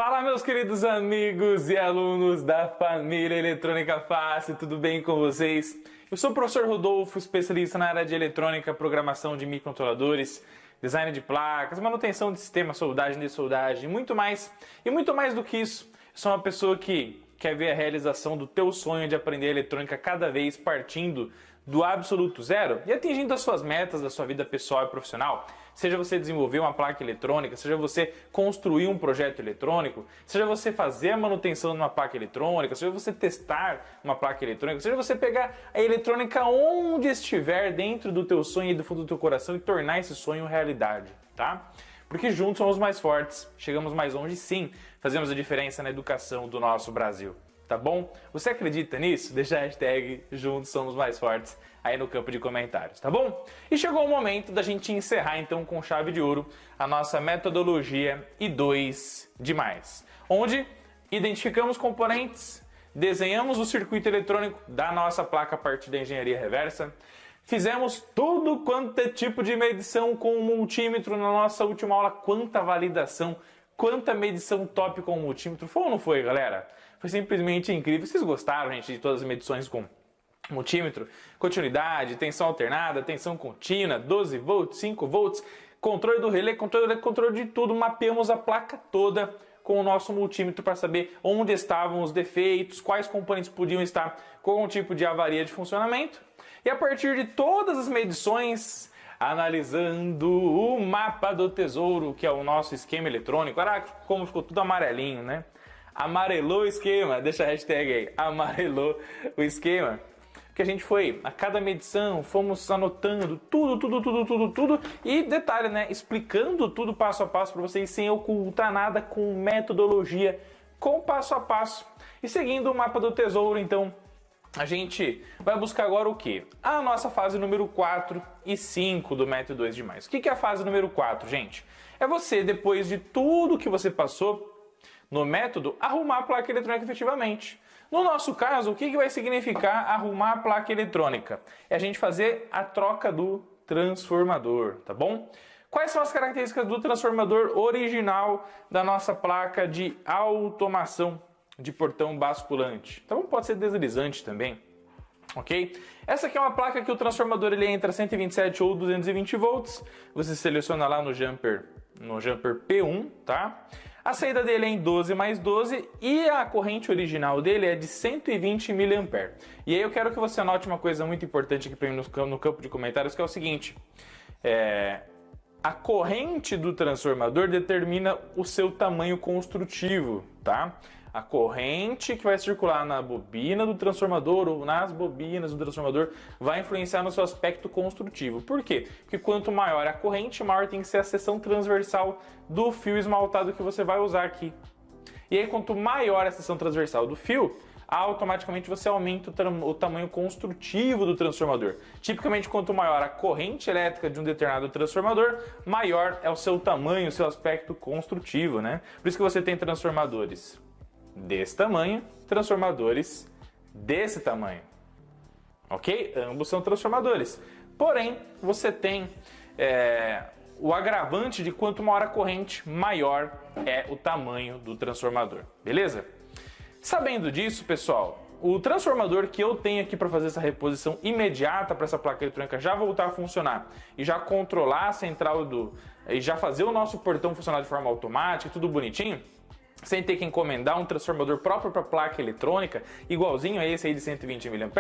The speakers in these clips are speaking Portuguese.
Fala, meus queridos amigos e alunos da família Eletrônica Fácil, tudo bem com vocês? Eu sou o professor Rodolfo, especialista na área de eletrônica, programação de microcontroladores, design de placas, manutenção de sistema, soldagem, dessoldagem e muito mais. E muito mais do que isso, eu sou uma pessoa que quer ver a realização do teu sonho de aprender eletrônica cada vez partindo do absoluto zero e atingindo as suas metas da sua vida pessoal e profissional. Seja você desenvolver uma placa eletrônica, seja você construir um projeto eletrônico, seja você fazer a manutenção de uma placa eletrônica, seja você testar uma placa eletrônica, seja você pegar a eletrônica onde estiver dentro do teu sonho e do fundo do teu coração e tornar esse sonho realidade, tá? Porque juntos somos mais fortes, chegamos mais longe sim, fazemos a diferença na educação do nosso Brasil. Tá bom? Você acredita nisso? Deixa a hashtag Juntos Somos Mais Fortes aí no campo de comentários, tá bom? E chegou o momento da gente encerrar então com chave de ouro a nossa metodologia I2 de mais, onde identificamos componentes, desenhamos o circuito eletrônico da nossa placa a partir da engenharia reversa, fizemos tudo quanto é tipo de medição com o multímetro na nossa última aula, quanta validação, quanta medição top com o multímetro, foi ou não foi, galera? Foi simplesmente incrível. Vocês gostaram, gente, de todas as medições com multímetro? Continuidade, tensão alternada, tensão contínua, 12 volts, 5 volts, controle do relé, controle de tudo. Mapeamos a placa toda com o nosso multímetro para saber onde estavam os defeitos, quais componentes podiam estar com algum tipo de avaria de funcionamento. E a partir de todas as medições, analisando o mapa do tesouro, que é o nosso esquema eletrônico. Olha como ficou tudo amarelinho, né? Amarelou o esquema, deixa a hashtag aí, amarelou o esquema. Que a gente foi, a cada medição, fomos anotando tudo. E detalhe, né? Explicando tudo passo a passo para vocês, sem ocultar nada, com metodologia, com passo a passo. E seguindo o mapa do tesouro, então, a gente vai buscar agora o quê? A nossa fase número 4 e 5 do método 2 de mais. O que é a fase número 4, gente? É você, depois de tudo que você passou no método, arrumar a placa eletrônica efetivamente. No nosso caso, o que vai significar arrumar a placa eletrônica? É a gente fazer a troca do transformador, tá bom? Quais são as características do transformador original da nossa placa de automação de portão basculante? Então pode ser deslizante também, ok? Essa aqui é uma placa que o transformador ele entra 127 ou 220 volts. Você seleciona lá no jumper P1, tá? A saída dele é em 12 mais 12 e a corrente original dele é de 120 mA. E aí eu quero que você anote uma coisa muito importante aqui para mim no campo de comentários, que é o seguinte. A corrente do transformador determina o seu tamanho construtivo, tá? A corrente que vai circular na bobina do transformador ou nas bobinas do transformador vai influenciar no seu aspecto construtivo. Por quê? Porque quanto maior a corrente, maior tem que ser a seção transversal do fio esmaltado que você vai usar aqui. E aí, quanto maior a seção transversal do fio, automaticamente você aumenta o tamanho construtivo do transformador. Tipicamente, quanto maior a corrente elétrica de um determinado transformador, maior é o seu tamanho, o seu aspecto construtivo, né? Por isso que você tem transformadores desse tamanho, transformadores desse tamanho, ok? Ambos são transformadores. Porém, você tem o agravante de quanto maior a corrente, maior é o tamanho do transformador, beleza? Sabendo disso, pessoal, o transformador que eu tenho aqui para fazer essa reposição imediata para essa placa eletrônica já voltar a funcionar e já controlar a central e já fazer o nosso portão funcionar de forma automática, tudo bonitinho, sem ter que encomendar um transformador próprio para placa eletrônica, igualzinho a esse aí de 120 mA,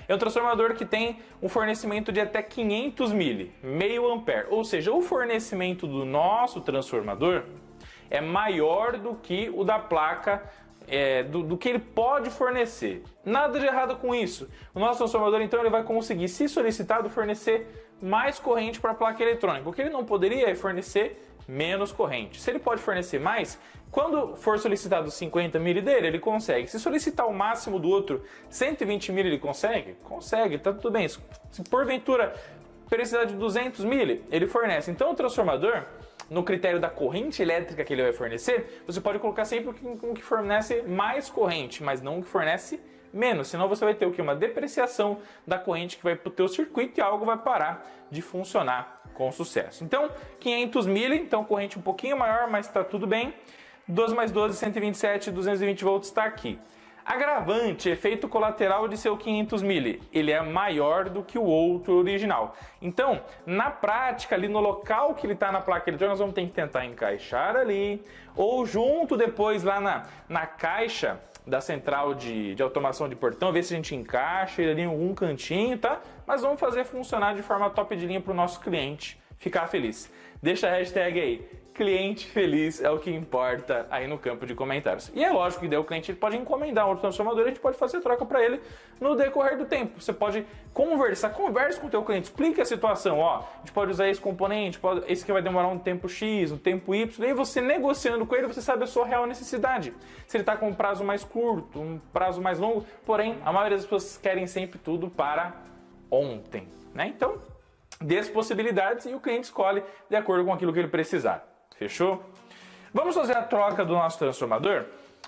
é um transformador que tem um fornecimento de até 500 mA, meio ampere. Ou seja, o fornecimento do nosso transformador é maior do que o da placa, do que ele pode fornecer. Nada de errado com isso. O nosso transformador, então, ele vai conseguir, se solicitado, fornecer mais corrente para a placa eletrônica. O que ele não poderia é fornecer menos corrente. Se ele pode fornecer mais, quando for solicitado 50 mA dele, ele consegue. Se solicitar o máximo do outro, 120 mA, ele consegue? Consegue, tá tudo bem. Se porventura precisar de 200 mA, ele fornece. Então o transformador, no critério da corrente elétrica que ele vai fornecer, você pode colocar sempre o que fornece mais corrente, mas não o que fornece menos, senão você vai ter o que? Uma depreciação da corrente que vai para o teu circuito e algo vai parar de funcionar com sucesso. Então, 500 mA, então corrente um pouquinho maior, mas está tudo bem. 12 mais 12, 127, 220 volts está aqui. Agravante, efeito colateral de seu 500 mili, ele é maior do que o outro original. Então, na prática, ali no local que ele está na placa eletrônica, nós vamos ter que tentar encaixar ali, ou junto depois lá na caixa da central de automação de portão, ver se a gente encaixa ele ali em algum cantinho, tá? Mas vamos fazer funcionar de forma top de linha para o nosso cliente ficar feliz. Deixa a hashtag aí, cliente feliz é o que importa aí no campo de comentários. E é lógico que daí o cliente pode encomendar outro transformador e a gente pode fazer troca para ele no decorrer do tempo. Você pode converse com o teu cliente, explique a situação, ó, a gente pode usar esse componente, esse que vai demorar um tempo X, um tempo Y, e aí você negociando com ele, você sabe a sua real necessidade. Se ele está com um prazo mais curto, um prazo mais longo, porém, a maioria das pessoas querem sempre tudo para ontem, né? Então, dê as possibilidades e o cliente escolhe de acordo com aquilo que ele precisar. Fechou? Vamos fazer a troca do nosso transformador,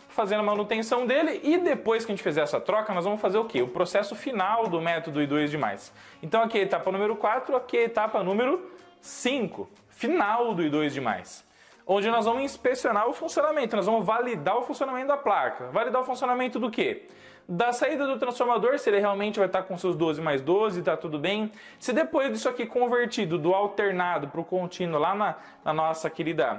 fazendo a manutenção dele, e depois que a gente fizer essa troca, nós vamos fazer o quê? O processo final do método I2+. Então aqui é a etapa número 4, aqui é a etapa número 5, final do I2+. Onde nós vamos inspecionar o funcionamento, nós vamos validar o funcionamento da placa. Validar o funcionamento do quê? Da saída do transformador, se ele realmente vai estar com seus 12 mais 12, está tudo bem. Se depois disso aqui convertido do alternado para o contínuo lá na nossa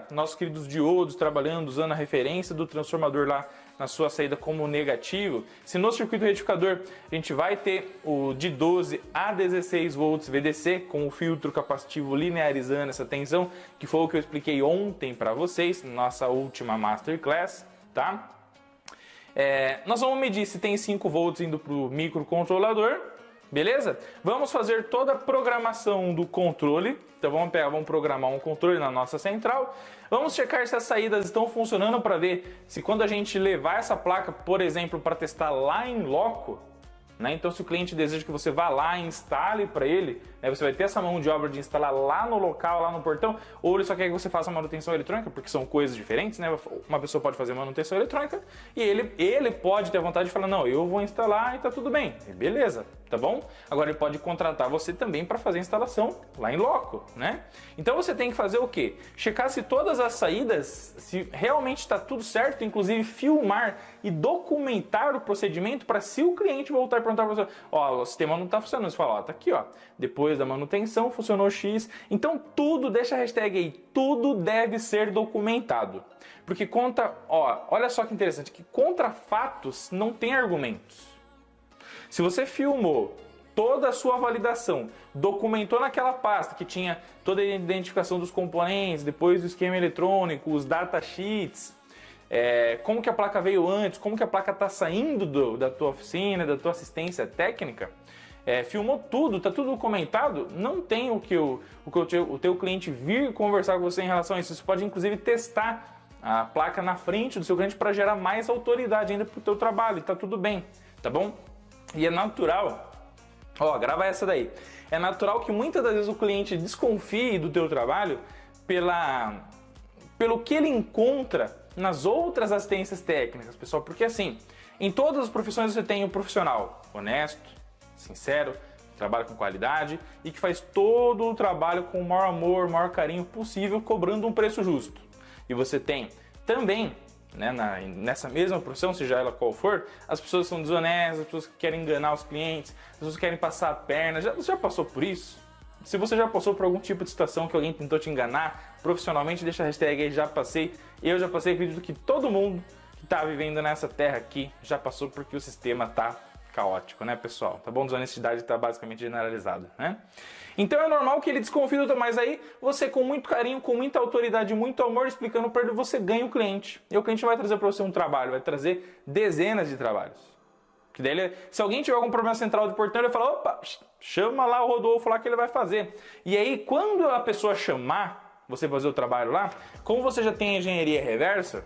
nossos queridos diodos trabalhando, usando a referência do transformador lá na sua saída como negativo, se no circuito retificador a gente vai ter o de 12 a 16 volts VDC com o filtro capacitivo linearizando essa tensão, que foi o que eu expliquei ontem para vocês, na nossa última Masterclass, tá? Nós vamos medir se tem 5 volts indo para o microcontrolador, beleza? Vamos fazer toda a programação do controle. Então vamos programar um controle na nossa central. Vamos checar se as saídas estão funcionando para ver se quando a gente levar essa placa, por exemplo, para testar lá em loco, né? Então se o cliente deseja que você vá lá e instale para ele, né? Você vai ter essa mão de obra de instalar lá no local, lá no portão, ou ele só quer que você faça manutenção eletrônica, porque são coisas diferentes, né? Uma pessoa pode fazer manutenção eletrônica e ele pode ter vontade de falar, não, eu vou instalar e tá tudo bem, beleza, tá bom? Agora ele pode contratar você também para fazer a instalação lá em loco, né? Então você tem que fazer o quê? Checar se todas as saídas, se realmente está tudo certo, inclusive filmar e documentar o procedimento para se o cliente voltar e perguntar para você, ó, o sistema não está funcionando, você fala, ó, tá aqui, ó, depois da manutenção funcionou X, então tudo, deixa a hashtag aí, tudo deve ser documentado, porque olha só que interessante, que contra fatos não tem argumentos. Se você filmou toda a sua validação, documentou naquela pasta que tinha toda a identificação dos componentes, depois do esquema eletrônico, os datasheets, como que a placa veio antes, como que a placa está saindo da tua oficina, da tua assistência técnica, filmou tudo, está tudo documentado, não tem o teu cliente vir conversar com você em relação a isso. Você pode inclusive testar a placa na frente do seu cliente para gerar mais autoridade ainda para o teu trabalho, está tudo bem, tá bom? E é natural, grava essa daí, é natural que muitas das vezes o cliente desconfie do teu trabalho pelo que ele encontra nas outras assistências técnicas, pessoal, porque assim, em todas as profissões você tem um profissional honesto, sincero, que trabalha com qualidade e que faz todo o trabalho com o maior amor, o maior carinho possível, cobrando um preço justo. E você tem também, né, nessa mesma profissão, seja ela qual for, as pessoas são desonestas, as pessoas que querem enganar os clientes, as pessoas que querem passar a perna. Você já passou por isso? Se você já passou por algum tipo de situação que alguém tentou te enganar profissionalmente, deixa a hashtag aí, já passei. Eu já passei, acredito que todo mundo que está vivendo nessa terra aqui já passou, porque o sistema está caótico, né, pessoal? Tá bom? Desonestidade está basicamente generalizada, né? Então é normal que ele desconfie, mas aí você com muito carinho, com muita autoridade, muito amor, explicando para ele, você ganha o cliente. E o cliente não vai trazer para você um trabalho, vai trazer dezenas de trabalhos. Que daí se alguém tiver algum problema central de portão, ele fala, opa, chama lá o Rodolfo lá que ele vai fazer. E aí quando a pessoa chamar você fazer o trabalho lá, como você já tem a engenharia reversa,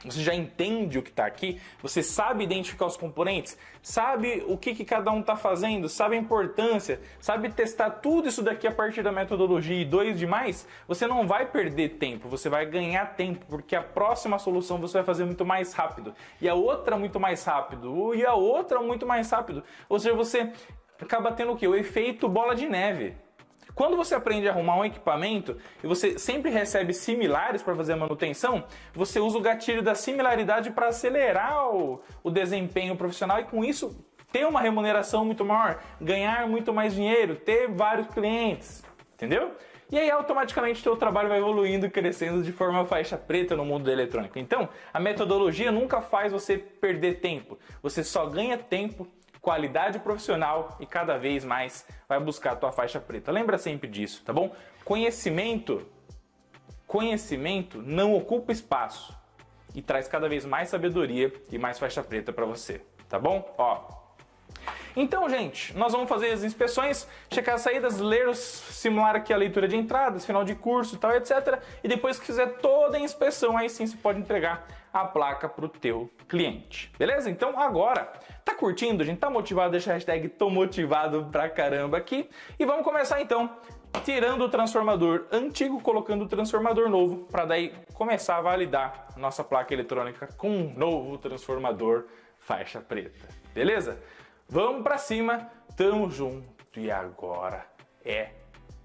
você já entende o que está aqui, você sabe identificar os componentes, sabe o que cada um está fazendo, sabe a importância, sabe testar tudo isso daqui a partir da metodologia I2+, você não vai perder tempo, você vai ganhar tempo, porque a próxima solução você vai fazer muito mais rápido, e a outra muito mais rápido, e a outra muito mais rápido. Ou seja, você acaba tendo o quê? O efeito bola de neve. Quando você aprende a arrumar um equipamento e você sempre recebe similares para fazer a manutenção, você usa o gatilho da similaridade para acelerar o desempenho profissional e com isso ter uma remuneração muito maior, ganhar muito mais dinheiro, ter vários clientes, entendeu? E aí automaticamente o teu trabalho vai evoluindo e crescendo de forma faixa preta no mundo da eletrônica. Então, a metodologia nunca faz você perder tempo. Você só ganha tempo, qualidade profissional e cada vez mais vai buscar a tua faixa preta. Lembra sempre disso, tá bom? Conhecimento não ocupa espaço e traz cada vez mais sabedoria e mais faixa preta para você, tá bom? Ó. Então, gente, nós vamos fazer as inspeções, checar as saídas, simular aqui a leitura de entradas, final de curso e tal, etc. E depois que fizer toda a inspeção, aí sim você pode entregar a placa para o teu cliente. Beleza? Então, agora, tá curtindo, gente? Tá motivado? Deixa a hashtag tô motivado pra caramba aqui. E vamos começar então, tirando o transformador antigo, colocando o transformador novo, para daí começar a validar nossa placa eletrônica com um novo transformador faixa preta. Beleza? Vamos pra cima, tamo junto e agora é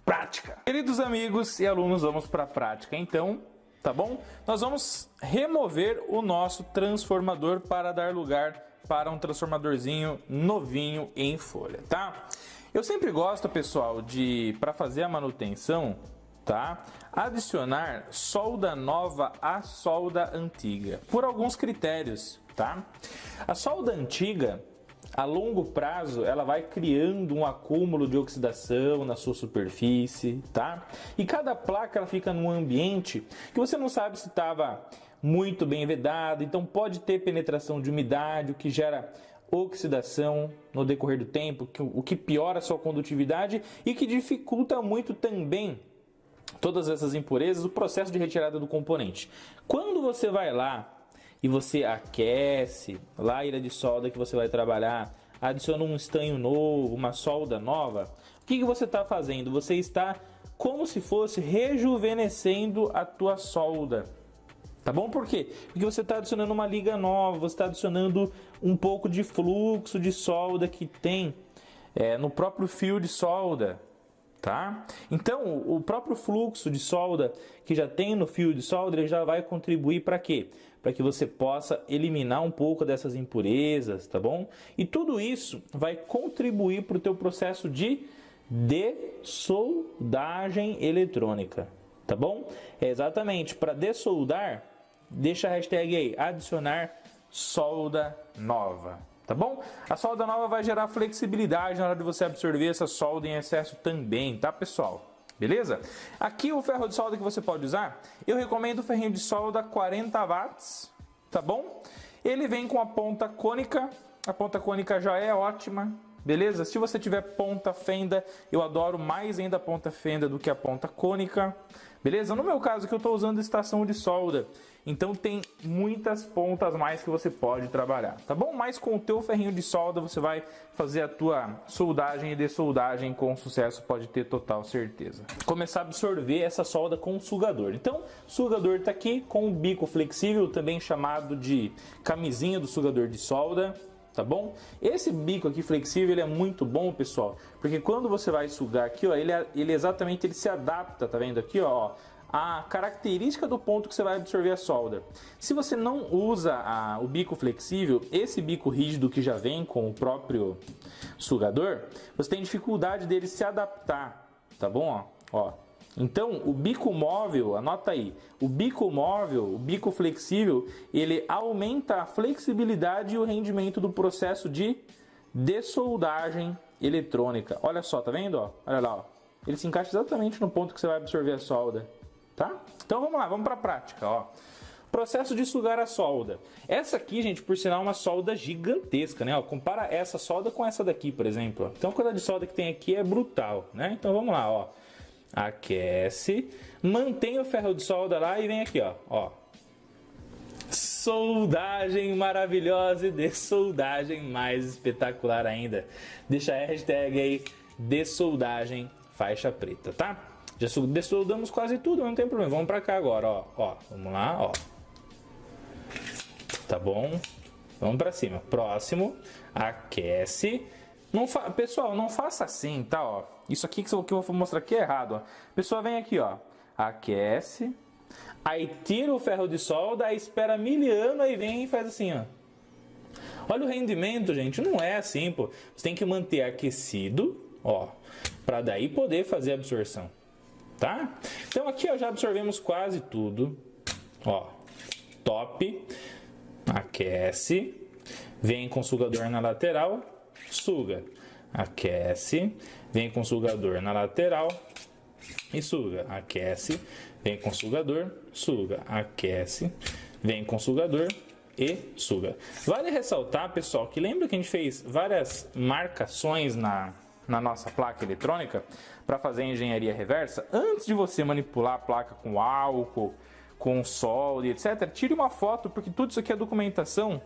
prática. Queridos amigos e alunos, vamos pra prática então, tá bom? Nós vamos remover o nosso transformador para dar lugar para um transformadorzinho novinho em folha, tá? Eu sempre gosto, pessoal, para fazer a manutenção, tá? Adicionar solda nova à solda antiga, por alguns critérios, tá? A solda antiga, a longo prazo, ela vai criando um acúmulo de oxidação na sua superfície, tá? E cada placa ela fica num ambiente que você não sabe se estava muito bem vedado, então pode ter penetração de umidade, o que gera oxidação no decorrer do tempo, o que piora a sua condutividade e que dificulta muito também todas essas impurezas, o processo de retirada do componente. Quando você vai lá e você aquece lá a ilha de solda que você vai trabalhar, adiciona um estanho novo, uma solda nova, o que você está fazendo? Você está como se fosse rejuvenescendo a tua solda. Tá bom? Por quê? Porque você está adicionando uma liga nova, você está adicionando um pouco de fluxo de solda que tem no próprio fio de solda. Tá? Então, o próprio fluxo de solda que já tem no fio de solda, ele já vai contribuir para quê? Para que você possa eliminar um pouco dessas impurezas, tá bom? E tudo isso vai contribuir para o teu processo de dessoldagem eletrônica, tá bom? É exatamente para dessoldar, deixa a hashtag aí, adicionar solda nova. Tá bom? A solda nova vai gerar flexibilidade na hora de você absorver essa solda em excesso também, tá, pessoal? Beleza? Aqui o ferro de solda que você pode usar, eu recomendo o ferrinho de solda 40 watts, tá bom? Ele vem com a ponta cônica já é ótima, beleza? Se você tiver ponta fenda, eu adoro mais ainda a ponta fenda do que a ponta cônica, beleza? No meu caso, que eu estou usando estação de solda, então tem muitas pontas mais que você pode trabalhar, tá bom? Mas com o teu ferrinho de solda você vai fazer a tua soldagem e dessoldagem com sucesso, pode ter total certeza. Começar a absorver essa solda com um sugador. Então, o sugador está aqui com um bico flexível, também chamado de camisinha do sugador de solda. Tá bom? Esse bico aqui flexível ele é muito bom, pessoal, porque quando você vai sugar aqui, ó, ele exatamente se adapta, tá vendo aqui, ó, a característica do ponto que você vai absorver a solda. Se você não usa o bico flexível, esse bico rígido que já vem com o próprio sugador, você tem dificuldade dele se adaptar, tá bom? Ó. Então, o bico móvel, anota aí, o bico móvel, o bico flexível, ele aumenta a flexibilidade e o rendimento do processo de dessoldagem eletrônica. Olha só, tá vendo? Ó? Olha lá, ó. Ele se encaixa exatamente no ponto que você vai absorver a solda, tá? Então vamos lá, vamos para a prática, ó. Processo de sugar a solda. Essa aqui, gente, por sinal, é uma solda gigantesca, né? Ó, compara essa solda com essa daqui, por exemplo. Ó. Então a quantidade de solda que tem aqui é brutal, né? Então vamos lá, ó. Aquece, mantém o ferro de solda lá e vem aqui, ó. Soldagem maravilhosa e dessoldagem mais espetacular ainda. Deixa a hashtag aí, dessoldagem faixa preta, tá? Já dessoldamos quase tudo, não tem problema. Vamos pra cá agora, ó. Vamos lá, ó. Tá bom? Vamos pra cima. Próximo, aquece, Pessoal, não faça assim, tá? Ó. Isso aqui que eu vou mostrar aqui é errado. Ó. A pessoa vem aqui, ó, aquece, aí tira o ferro de solda, aí espera 1000 anos, aí vem e faz assim, ó. Olha o rendimento, gente, não é assim, pô. Você tem que manter aquecido, ó, para daí poder fazer a absorção, tá? Então aqui, ó, já absorvemos quase tudo, ó, top, aquece, vem com sugador na lateral, suga, aquece, vem com sugador na lateral e suga, aquece, vem com sugador, suga, aquece, vem com sugador e suga. Vale ressaltar, pessoal, que lembra que a gente fez várias marcações na nossa placa eletrônica para fazer a engenharia reversa? Antes de você manipular a placa com álcool, com solda e etc., tire uma foto, porque tudo isso aqui é documentação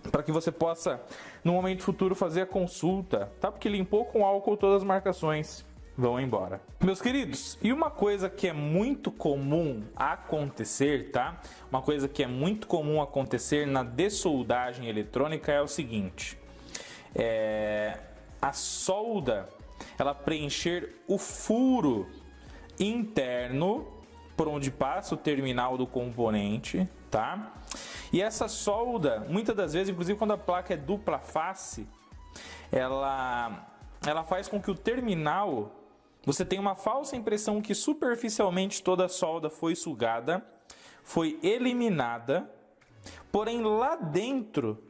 para que você possa, no momento futuro, fazer a consulta, tá? Porque limpou com álcool, todas as marcações vão embora. Meus queridos, e uma coisa que é muito comum acontecer, tá? Uma coisa que é muito comum acontecer na dessoldagem eletrônica é o seguinte: a solda, ela preencher o furo interno por onde passa o terminal do componente, tá? E essa solda, muitas das vezes, inclusive quando a placa é dupla face, ela faz com que o terminal, você tenha uma falsa impressão que superficialmente toda a solda foi sugada, foi eliminada, porém lá dentro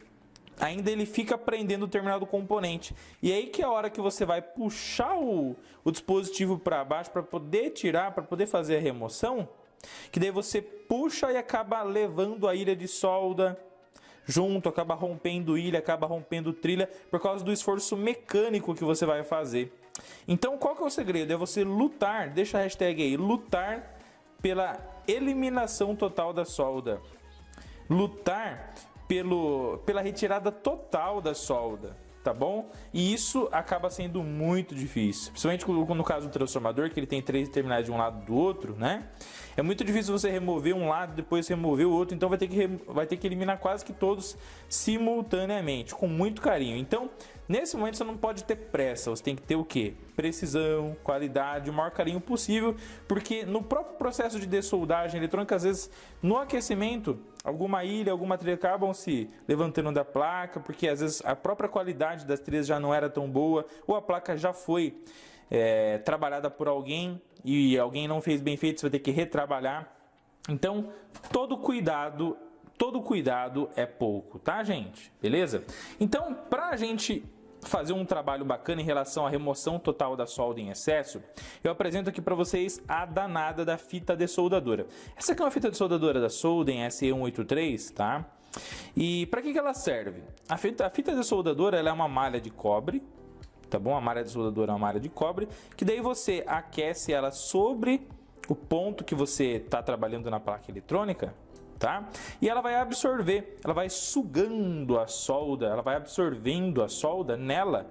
ainda ele fica prendendo o terminal do componente. E aí que é a hora que você vai puxar o dispositivo para baixo para poder tirar, para poder fazer a remoção, que daí você puxa e acaba levando a ilha de solda junto, acaba rompendo ilha, acaba rompendo trilha por causa do esforço mecânico que você vai fazer. Então qual que é o segredo? É você lutar, deixa a hashtag aí, lutar pela eliminação total da solda. Lutar pela retirada total da solda, tá bom? E isso acaba sendo muito difícil, principalmente no caso do transformador, que ele tem 3 terminais de um lado do outro, né? É muito difícil você remover um lado, depois remover o outro, então vai ter que eliminar quase que todos simultaneamente, com muito carinho. Então, nesse momento você não pode ter pressa, você tem que ter o quê? Precisão, qualidade, o maior carinho possível, porque no próprio processo de dessoldagem eletrônica, às vezes, no aquecimento, alguma ilha, alguma trilha acabam se levantando da placa, porque às vezes a própria qualidade das trilhas já não era tão boa, ou a placa já foi trabalhada por alguém e alguém não fez bem feito, você vai ter que retrabalhar. Então, todo cuidado é pouco, tá, gente? Beleza? Então, pra gente fazer um trabalho bacana em relação à remoção total da solda em excesso, eu apresento aqui para vocês a danada da fita dessoldadora. Essa aqui é uma fita dessoldadora da Solden SE183, tá? E para que ela serve? A fita dessoldadora, ela é uma malha de cobre, tá bom? A malha dessoldadora é uma malha de cobre, que daí você aquece ela sobre o ponto que você está trabalhando na placa eletrônica, tá? E ela vai absorver, ela vai sugando a solda, ela vai absorvendo a solda nela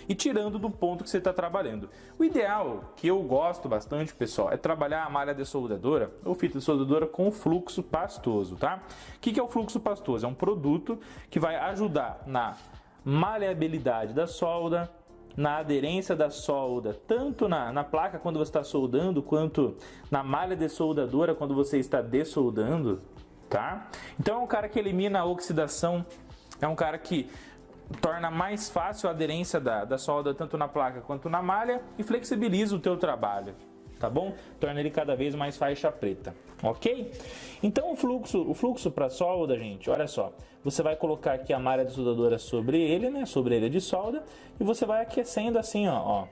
e tirando do ponto que você está trabalhando. O ideal, que eu gosto bastante, pessoal, é trabalhar a malha dessoldadora ou fita dessoldadora com fluxo pastoso, tá? O que é o fluxo pastoso? É um produto que vai ajudar na maleabilidade da solda, na aderência da solda, tanto na placa quando você está soldando, quanto na malha dessoldadora quando você está dessoldando, tá? Então é um cara que elimina a oxidação, é um cara que torna mais fácil a aderência da solda tanto na placa quanto na malha e flexibiliza o teu trabalho, tá bom? Torna ele cada vez mais faixa preta, ok? Então o fluxo para solda, gente, olha só, você vai colocar aqui a malha dessoldadora sobre ele, né? Sobre ele de solda, e você vai aquecendo assim, ó.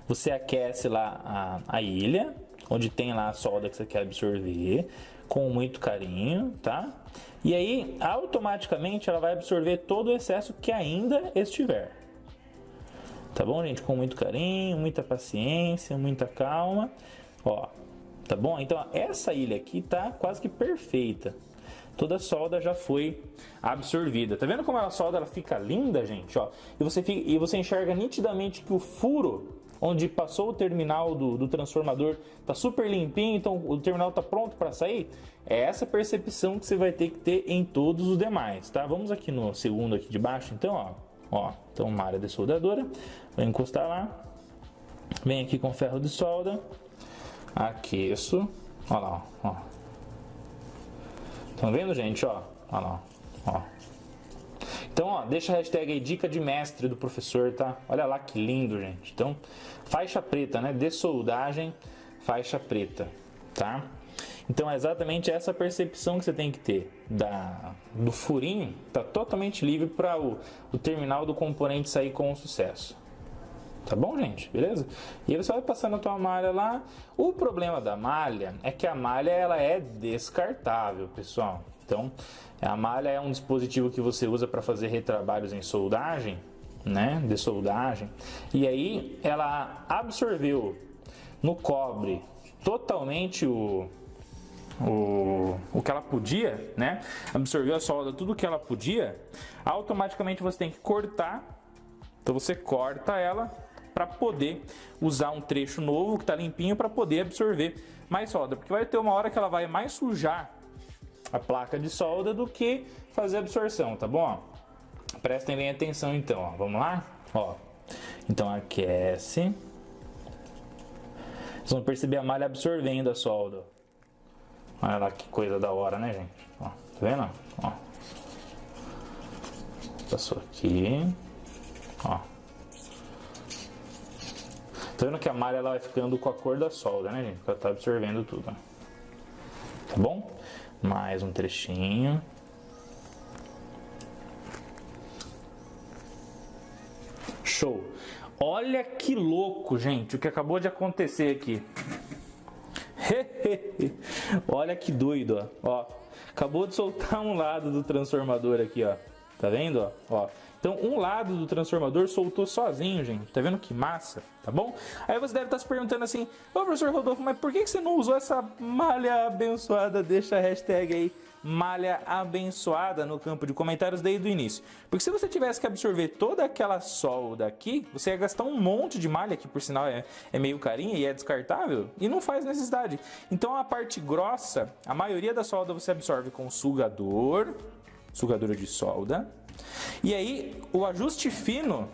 Você aquece lá a ilha, onde tem lá a solda que você quer absorver, com muito carinho, tá? E aí, automaticamente, ela vai absorver todo o excesso que ainda estiver. Tá bom, gente? Com muito carinho, muita paciência, muita calma. Ó, tá bom? Então, essa ilha aqui tá quase que perfeita. Toda a solda já foi absorvida. Tá vendo como a solda ela fica linda, gente? Ó, e você enxerga nitidamente que o furo onde passou o terminal do transformador tá super limpinho, então o terminal tá pronto para sair. É essa percepção que você vai ter que ter em todos os demais, tá? Vamos aqui no segundo aqui de baixo, então, ó. Ó, então malha dessoldadora, vou encostar lá, venho aqui com ferro de solda, aqueço, ó lá, ó. Estão vendo, gente, ó, ó lá, ó. Então, ó, deixa a hashtag aí, dica de mestre do professor, tá? Olha lá que lindo, gente. Então, faixa preta, né? Dessoldagem, faixa preta, tá? Então, é exatamente essa percepção que você tem que ter do furinho, tá totalmente livre para o terminal do componente sair com sucesso. Tá bom, gente? Beleza? E aí você vai passando a tua malha lá. O problema da malha é que a malha ela é descartável, pessoal. Então, a malha é um dispositivo que você usa para fazer retrabalhos em soldagem, né? De soldagem. E aí ela absorveu no cobre totalmente o que ela podia, né? Absorveu a solda, tudo que ela podia. Automaticamente você tem que cortar. Então você corta ela para poder usar um trecho novo que está limpinho para poder absorver mais solda, porque vai ter uma hora que ela vai mais sujar a placa de solda do que fazer absorção, tá bom? Prestem bem atenção então, ó. Vamos lá? Ó. Então aquece. Vocês vão perceber a malha absorvendo a solda. Olha lá que coisa da hora, né, gente? Ó, tá vendo? Ó. Passou aqui. Ó. Tá vendo que a malha ela vai ficando com a cor da solda, né, gente? Porque ela tá absorvendo tudo. Ó. Tá bom? Mais um trechinho. Show! Olha que louco, gente, o que acabou de acontecer aqui. Olha que doido, ó. Acabou de soltar um lado do transformador aqui, ó. Tá vendo, ó? Então, um lado do transformador soltou sozinho, gente. Tá vendo que massa? Tá bom? Aí você deve estar se perguntando assim: ô, professor Rodolfo, mas por que você não usou essa malha abençoada? Deixa a hashtag aí, malha abençoada, no campo de comentários desde o início. Porque se você tivesse que absorver toda aquela solda aqui, você ia gastar um monte de malha, que por sinal é meio carinha e é descartável, e não faz necessidade. Então, a parte grossa, a maioria da solda você absorve com sugador de solda. E aí, o ajuste fino,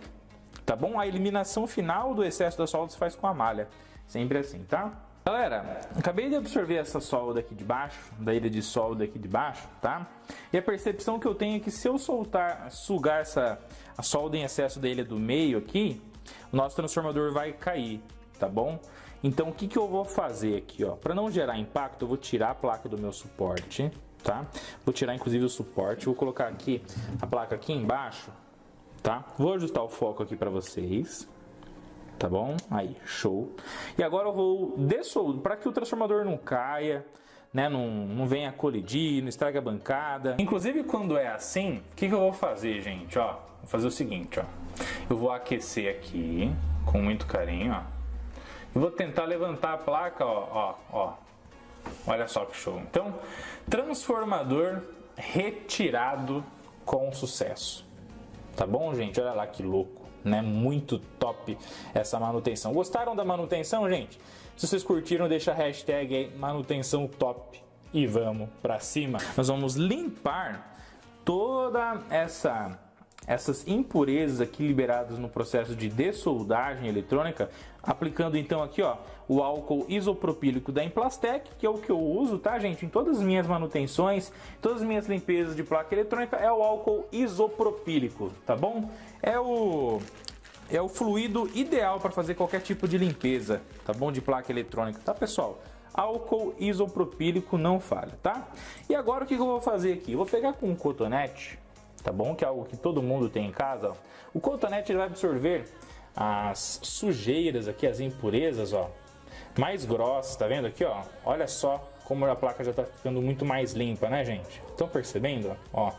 tá bom? A eliminação final do excesso da solda se faz com a malha. Sempre assim, tá? Galera, acabei de absorver essa solda aqui de baixo, da ilha de solda aqui de baixo, tá? E a percepção que eu tenho é que se eu sugar a solda em excesso da ilha do meio aqui, o nosso transformador vai cair, tá bom? Então, o que eu vou fazer aqui, ó? Para não gerar impacto, eu vou tirar a placa do meu suporte, tá? Vou tirar inclusive o suporte, vou colocar aqui a placa aqui embaixo, tá? Vou ajustar o foco aqui para vocês, tá bom? Aí, show. E agora eu vou dessoldar para que o transformador não caia, né? Não venha colidir, não estrague a bancada. Inclusive quando é assim, o que eu vou fazer, gente? Ó, vou fazer o seguinte, ó. Eu vou aquecer aqui com muito carinho, ó. E vou tentar levantar a placa, ó. Olha só que show. Então, transformador retirado com sucesso. Tá bom, gente? Olha lá que louco, né? Muito top essa manutenção. Gostaram da manutenção, gente? Se vocês curtiram, deixa a hashtag aí, manutenção top. E vamos pra cima. Nós vamos limpar toda essas impurezas aqui liberadas no processo de dessoldagem eletrônica, aplicando então aqui, ó, o álcool isopropílico da Implastec, que é o que eu uso, tá, gente? Em todas as minhas manutenções, todas as minhas limpezas de placa eletrônica, é o álcool isopropílico, tá bom? É o fluido ideal para fazer qualquer tipo de limpeza, tá bom? De placa eletrônica, tá, pessoal? Álcool isopropílico não falha, tá? E agora o que eu vou fazer aqui? Eu vou pegar com um cotonete, tá bom? Que é algo que todo mundo tem em casa, ó. O cotonete ele vai absorver as sujeiras aqui, as impurezas, ó, mais grossas, tá vendo aqui, ó? Olha só como a placa já tá ficando muito mais limpa, né, gente? Estão percebendo? Ó.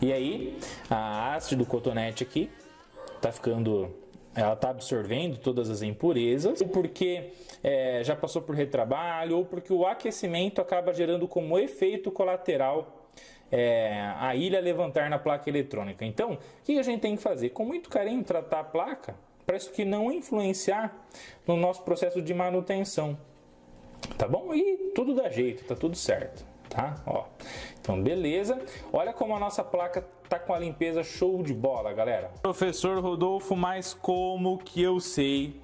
E aí, a haste do cotonete aqui tá ficando, ela tá absorvendo todas as impurezas, ou porque já passou por retrabalho, ou porque o aquecimento acaba gerando como efeito colateral a ilha levantar na placa eletrônica. Então, o que a gente tem que fazer? Com muito carinho, tratar a placa para isso que não influenciar no nosso processo de manutenção. Tá bom? E tudo dá jeito, tá tudo certo. tá? Ó. Então, beleza. Olha como a nossa placa tá com a limpeza show de bola, galera. Professor Rodolfo, mas como que eu sei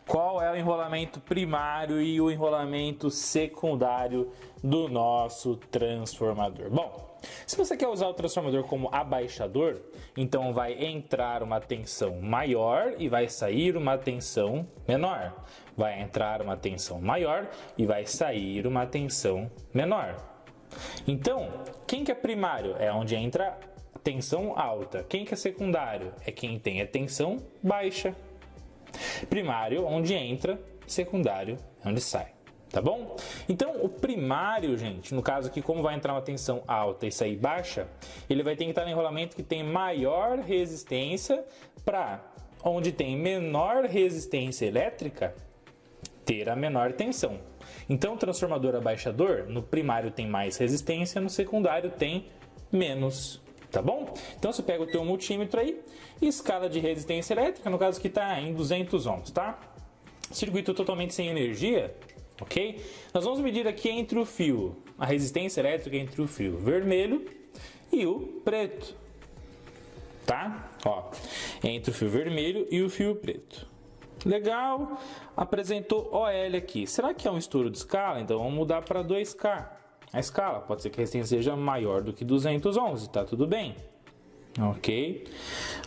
qual é o enrolamento primário e o enrolamento secundário do nosso transformador? Bom, se você quer usar o transformador como abaixador, então vai entrar uma tensão maior e vai sair uma tensão menor. Vai entrar uma tensão maior e vai sair uma tensão menor. Então, quem que é primário? É onde entra tensão alta. Quem que é secundário? É quem tem a tensão baixa. Primário, onde entra, secundário, é onde sai. Tá bom? Então, o primário, gente, no caso aqui, como vai entrar uma tensão alta e sair baixa, ele vai ter que estar no enrolamento que tem maior resistência para onde tem menor resistência elétrica, ter a menor tensão. Então, o transformador abaixador, no primário tem mais resistência, no secundário tem menos. Tá bom? Então, você pega o teu multímetro aí e escala de resistência elétrica, no caso que está em 200 ohms, tá? Circuito totalmente sem energia, ok? Nós vamos medir aqui entre o fio, a resistência elétrica entre o fio vermelho e o preto, tá? Ó, entre o fio vermelho e o fio preto. Legal, apresentou OL aqui. Será que é um estouro de escala? Então vamos mudar para 2K. A escala pode ser que a resistência seja maior do que 200 ohms, tá tudo bem. Ok,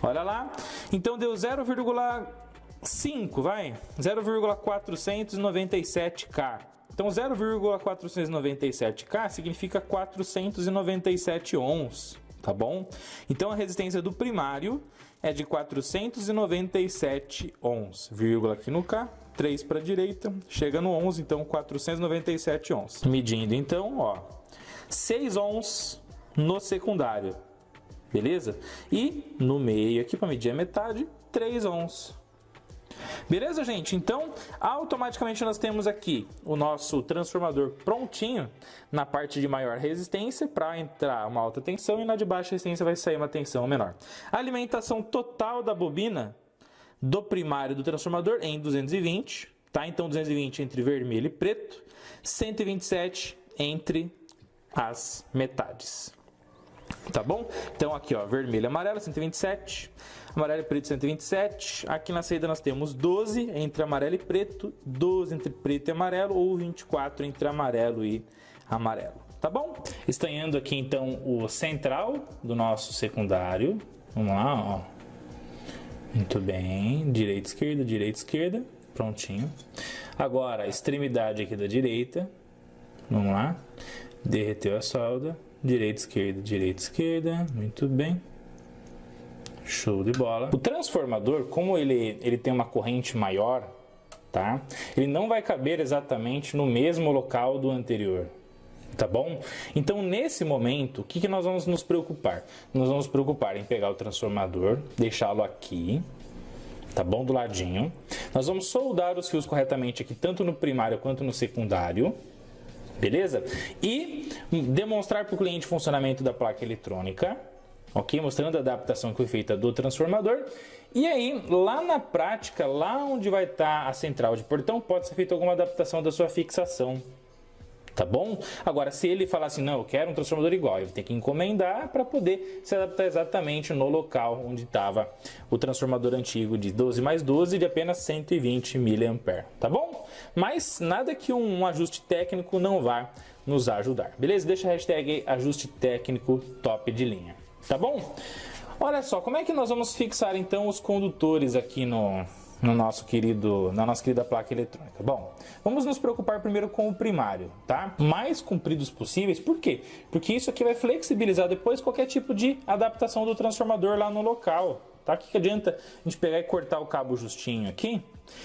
olha lá. Então deu 0,5, vai? 0,497K. Então 0,497K significa 497 ohms, tá bom? Então a resistência do primário é de 497 ohms, vírgula aqui no K, 3 para a direita, chega no 11, então 497 ohms. Medindo então, ó, 6 ohms no secundário, beleza? E no meio aqui, para medir a metade, 3 ohms. Beleza, gente? Então, automaticamente nós temos aqui o nosso transformador prontinho na parte de maior resistência para entrar uma alta tensão e na de baixa resistência vai sair uma tensão menor. A alimentação total da bobina do primário do transformador em 220, tá? Então 220 entre vermelho e preto, 127 entre as metades. Tá bom? Então aqui, ó, vermelho e amarelo 127, amarelo e preto 127. Aqui na saída nós temos 12 entre amarelo e preto, 12 entre preto e amarelo ou 24 entre amarelo e amarelo. Tá bom? Estanhando aqui então o central do nosso secundário. Vamos lá, ó. Muito bem, direita, esquerda, prontinho. Agora a extremidade aqui da direita. Vamos lá. Derreteu a solda. Direita, esquerda, muito bem. Show de bola. O transformador, como ele tem uma corrente maior, tá? Ele não vai caber exatamente no mesmo local do anterior, tá bom? Então, nesse momento, o que nós vamos nos preocupar? Nós vamos nos preocupar em pegar o transformador, deixá-lo aqui, tá bom? Do ladinho. Nós vamos soldar os fios corretamente aqui, tanto no primário quanto no secundário. Beleza? E demonstrar para o cliente o funcionamento da placa eletrônica, ok? Mostrando a adaptação que foi feita do transformador. E aí, lá na prática, lá onde vai estar a central de portão, pode ser feita alguma adaptação da sua fixação, tá bom? Agora, se ele falar assim, não, eu quero um transformador igual, ele tem que encomendar para poder se adaptar exatamente no local onde estava o transformador antigo de 12 mais 12 de apenas 120 mA, tá bom? Mas nada que um ajuste técnico não vá nos ajudar, beleza? Deixa a hashtag aí, ajuste técnico top de linha, tá bom? Olha só, como é que nós vamos fixar então os condutores aqui na nossa querida placa eletrônica? Bom, vamos nos preocupar primeiro com o primário, tá? Mais compridos possíveis, por quê? Porque isso aqui vai flexibilizar depois qualquer tipo de adaptação do transformador lá no local, tá? O que adianta a gente pegar e cortar o cabo justinho aqui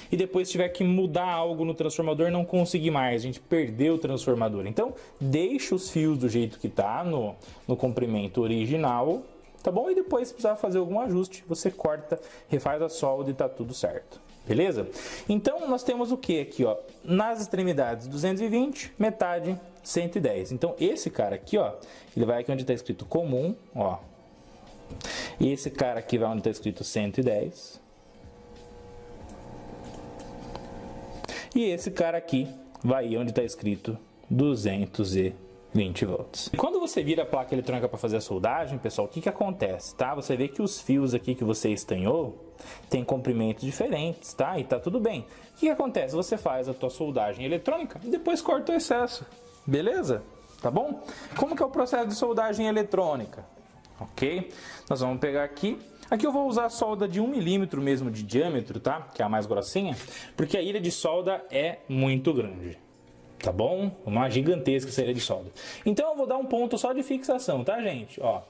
e depois tiver que mudar algo no transformador não conseguir mais, a gente perdeu o transformador. Então, deixa os fios do jeito que tá no comprimento original, tá bom? E depois, se precisar fazer algum ajuste, você corta, refaz a solda e tá tudo certo. Beleza? Então, nós temos o que aqui, ó? Nas extremidades, 220, metade, 110. Então, esse cara aqui, ó, ele vai aqui onde está escrito comum, ó. E esse cara aqui vai onde está escrito 110. E esse cara aqui vai onde está escrito 220. 20 volts. E quando você vira a placa eletrônica para fazer a soldagem, pessoal, o que acontece, tá? Você vê que os fios aqui que você estanhou tem comprimentos diferentes, tá? E tá tudo bem. O que acontece? Você faz a tua soldagem eletrônica e depois corta o excesso, beleza? Tá bom? Como que é o processo de soldagem eletrônica? Ok? Nós vamos pegar aqui. Aqui eu vou usar a solda de 1 milímetro mesmo de diâmetro, tá? Que é a mais grossinha, porque a ilha de solda é muito grande. Tá bom? Uma gigantesca essa ilha de solda. Então eu vou dar um ponto só de fixação, tá, gente? Ó.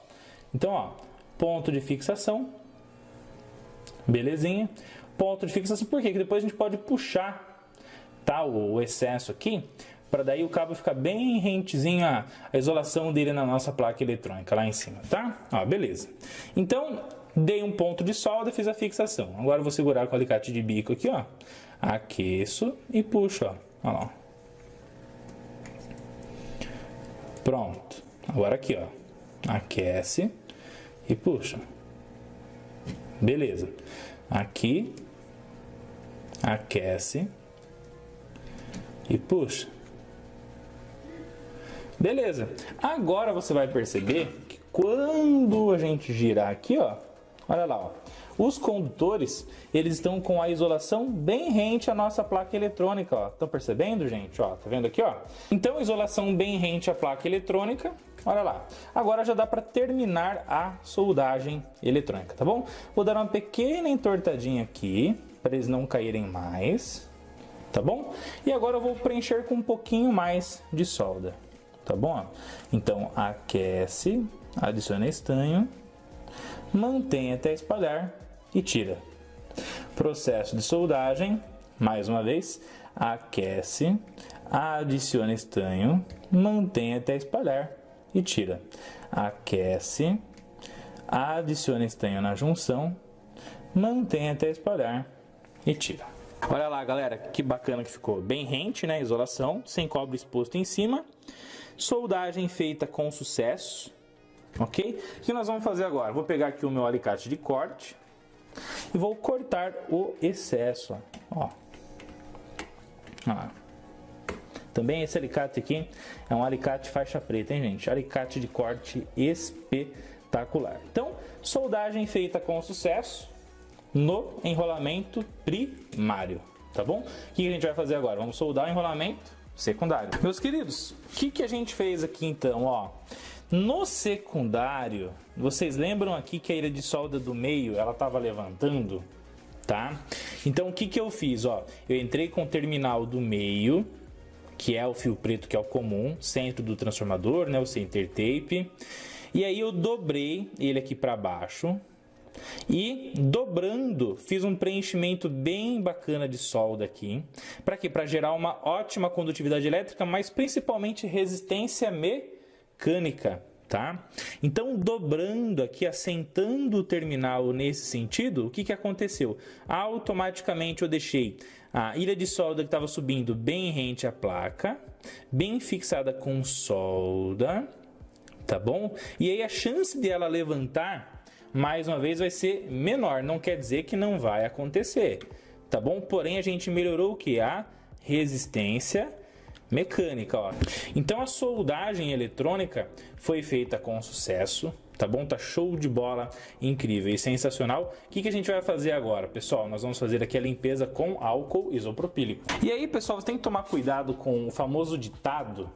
Então, ó, ponto de fixação. Belezinha. Ponto de fixação, por quê? Porque depois a gente pode puxar, tá, o excesso aqui, para daí o cabo ficar bem rentezinho, a isolação dele na nossa placa eletrônica lá em cima, tá? Ó, beleza. Então, dei um ponto de solda e fiz a fixação. Agora eu vou segurar com o alicate de bico aqui, ó. Aqueço e puxo, ó. Ó lá. Pronto. Agora aqui, ó. Aquece e puxa. Beleza. Aqui. Aquece e puxa. Beleza. Agora você vai perceber que quando a gente girar aqui, ó. Olha lá, ó. Os condutores, eles estão com a isolação bem rente à nossa placa eletrônica, ó. Estão percebendo, gente? Ó, tá vendo aqui, ó? Então, isolação bem rente à placa eletrônica. Olha lá. Agora já dá para terminar a soldagem eletrônica, tá bom? Vou dar uma pequena entortadinha aqui, para eles não caírem mais, tá bom? E agora eu vou preencher com um pouquinho mais de solda, tá bom? Então, aquece, adiciona estanho, mantém até espalhar e tira. Processo de soldagem, mais uma vez, aquece, adiciona estanho, mantém até espalhar e tira. Aquece, adiciona estanho na junção, mantém até espalhar e tira. Olha lá, galera, que bacana que ficou. Bem rente, né? Isolação, sem cobre exposto em cima. Soldagem feita com sucesso. Ok? O que nós vamos fazer agora? Vou pegar aqui o meu alicate de corte e vou cortar o excesso. Ó. Também esse alicate aqui é um alicate faixa preta, hein, gente? Alicate de corte espetacular. Então, soldagem feita com sucesso no enrolamento primário, tá bom? O que a gente vai fazer agora? Vamos soldar o enrolamento secundário. Meus queridos, o que a gente fez aqui então, ó? No secundário, vocês lembram aqui que a ilha de solda do meio, ela estava levantando, tá? Então, o que eu fiz, ó? Eu entrei com o terminal do meio, que é o fio preto, que é o comum, centro do transformador, né? O center tape. E aí eu dobrei ele aqui para baixo. E dobrando, fiz um preenchimento bem bacana de solda aqui. Para quê? Para gerar uma ótima condutividade elétrica, mas principalmente resistência mecânica, tá? Então, dobrando aqui, assentando o terminal nesse sentido, o que aconteceu? Automaticamente eu deixei a ilha de solda que estava subindo bem rente à placa, bem fixada com solda, tá bom? E aí a chance de ela levantar, mais uma vez, vai ser menor. Não quer dizer que não vai acontecer, tá bom? Porém, a gente melhorou o que? A resistência mecânica, ó. Então, a soldagem eletrônica foi feita com sucesso, tá bom? Tá show de bola, incrível e sensacional. O que a gente vai fazer agora, pessoal? Nós vamos fazer aqui a limpeza com álcool isopropílico. E aí, pessoal, você tem que tomar cuidado com o famoso ditado,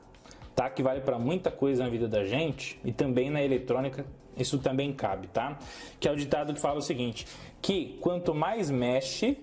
tá? Que vale para muita coisa na vida da gente e também na eletrônica. Isso também cabe, tá? Que é o ditado que fala o seguinte, que quanto mais mexe,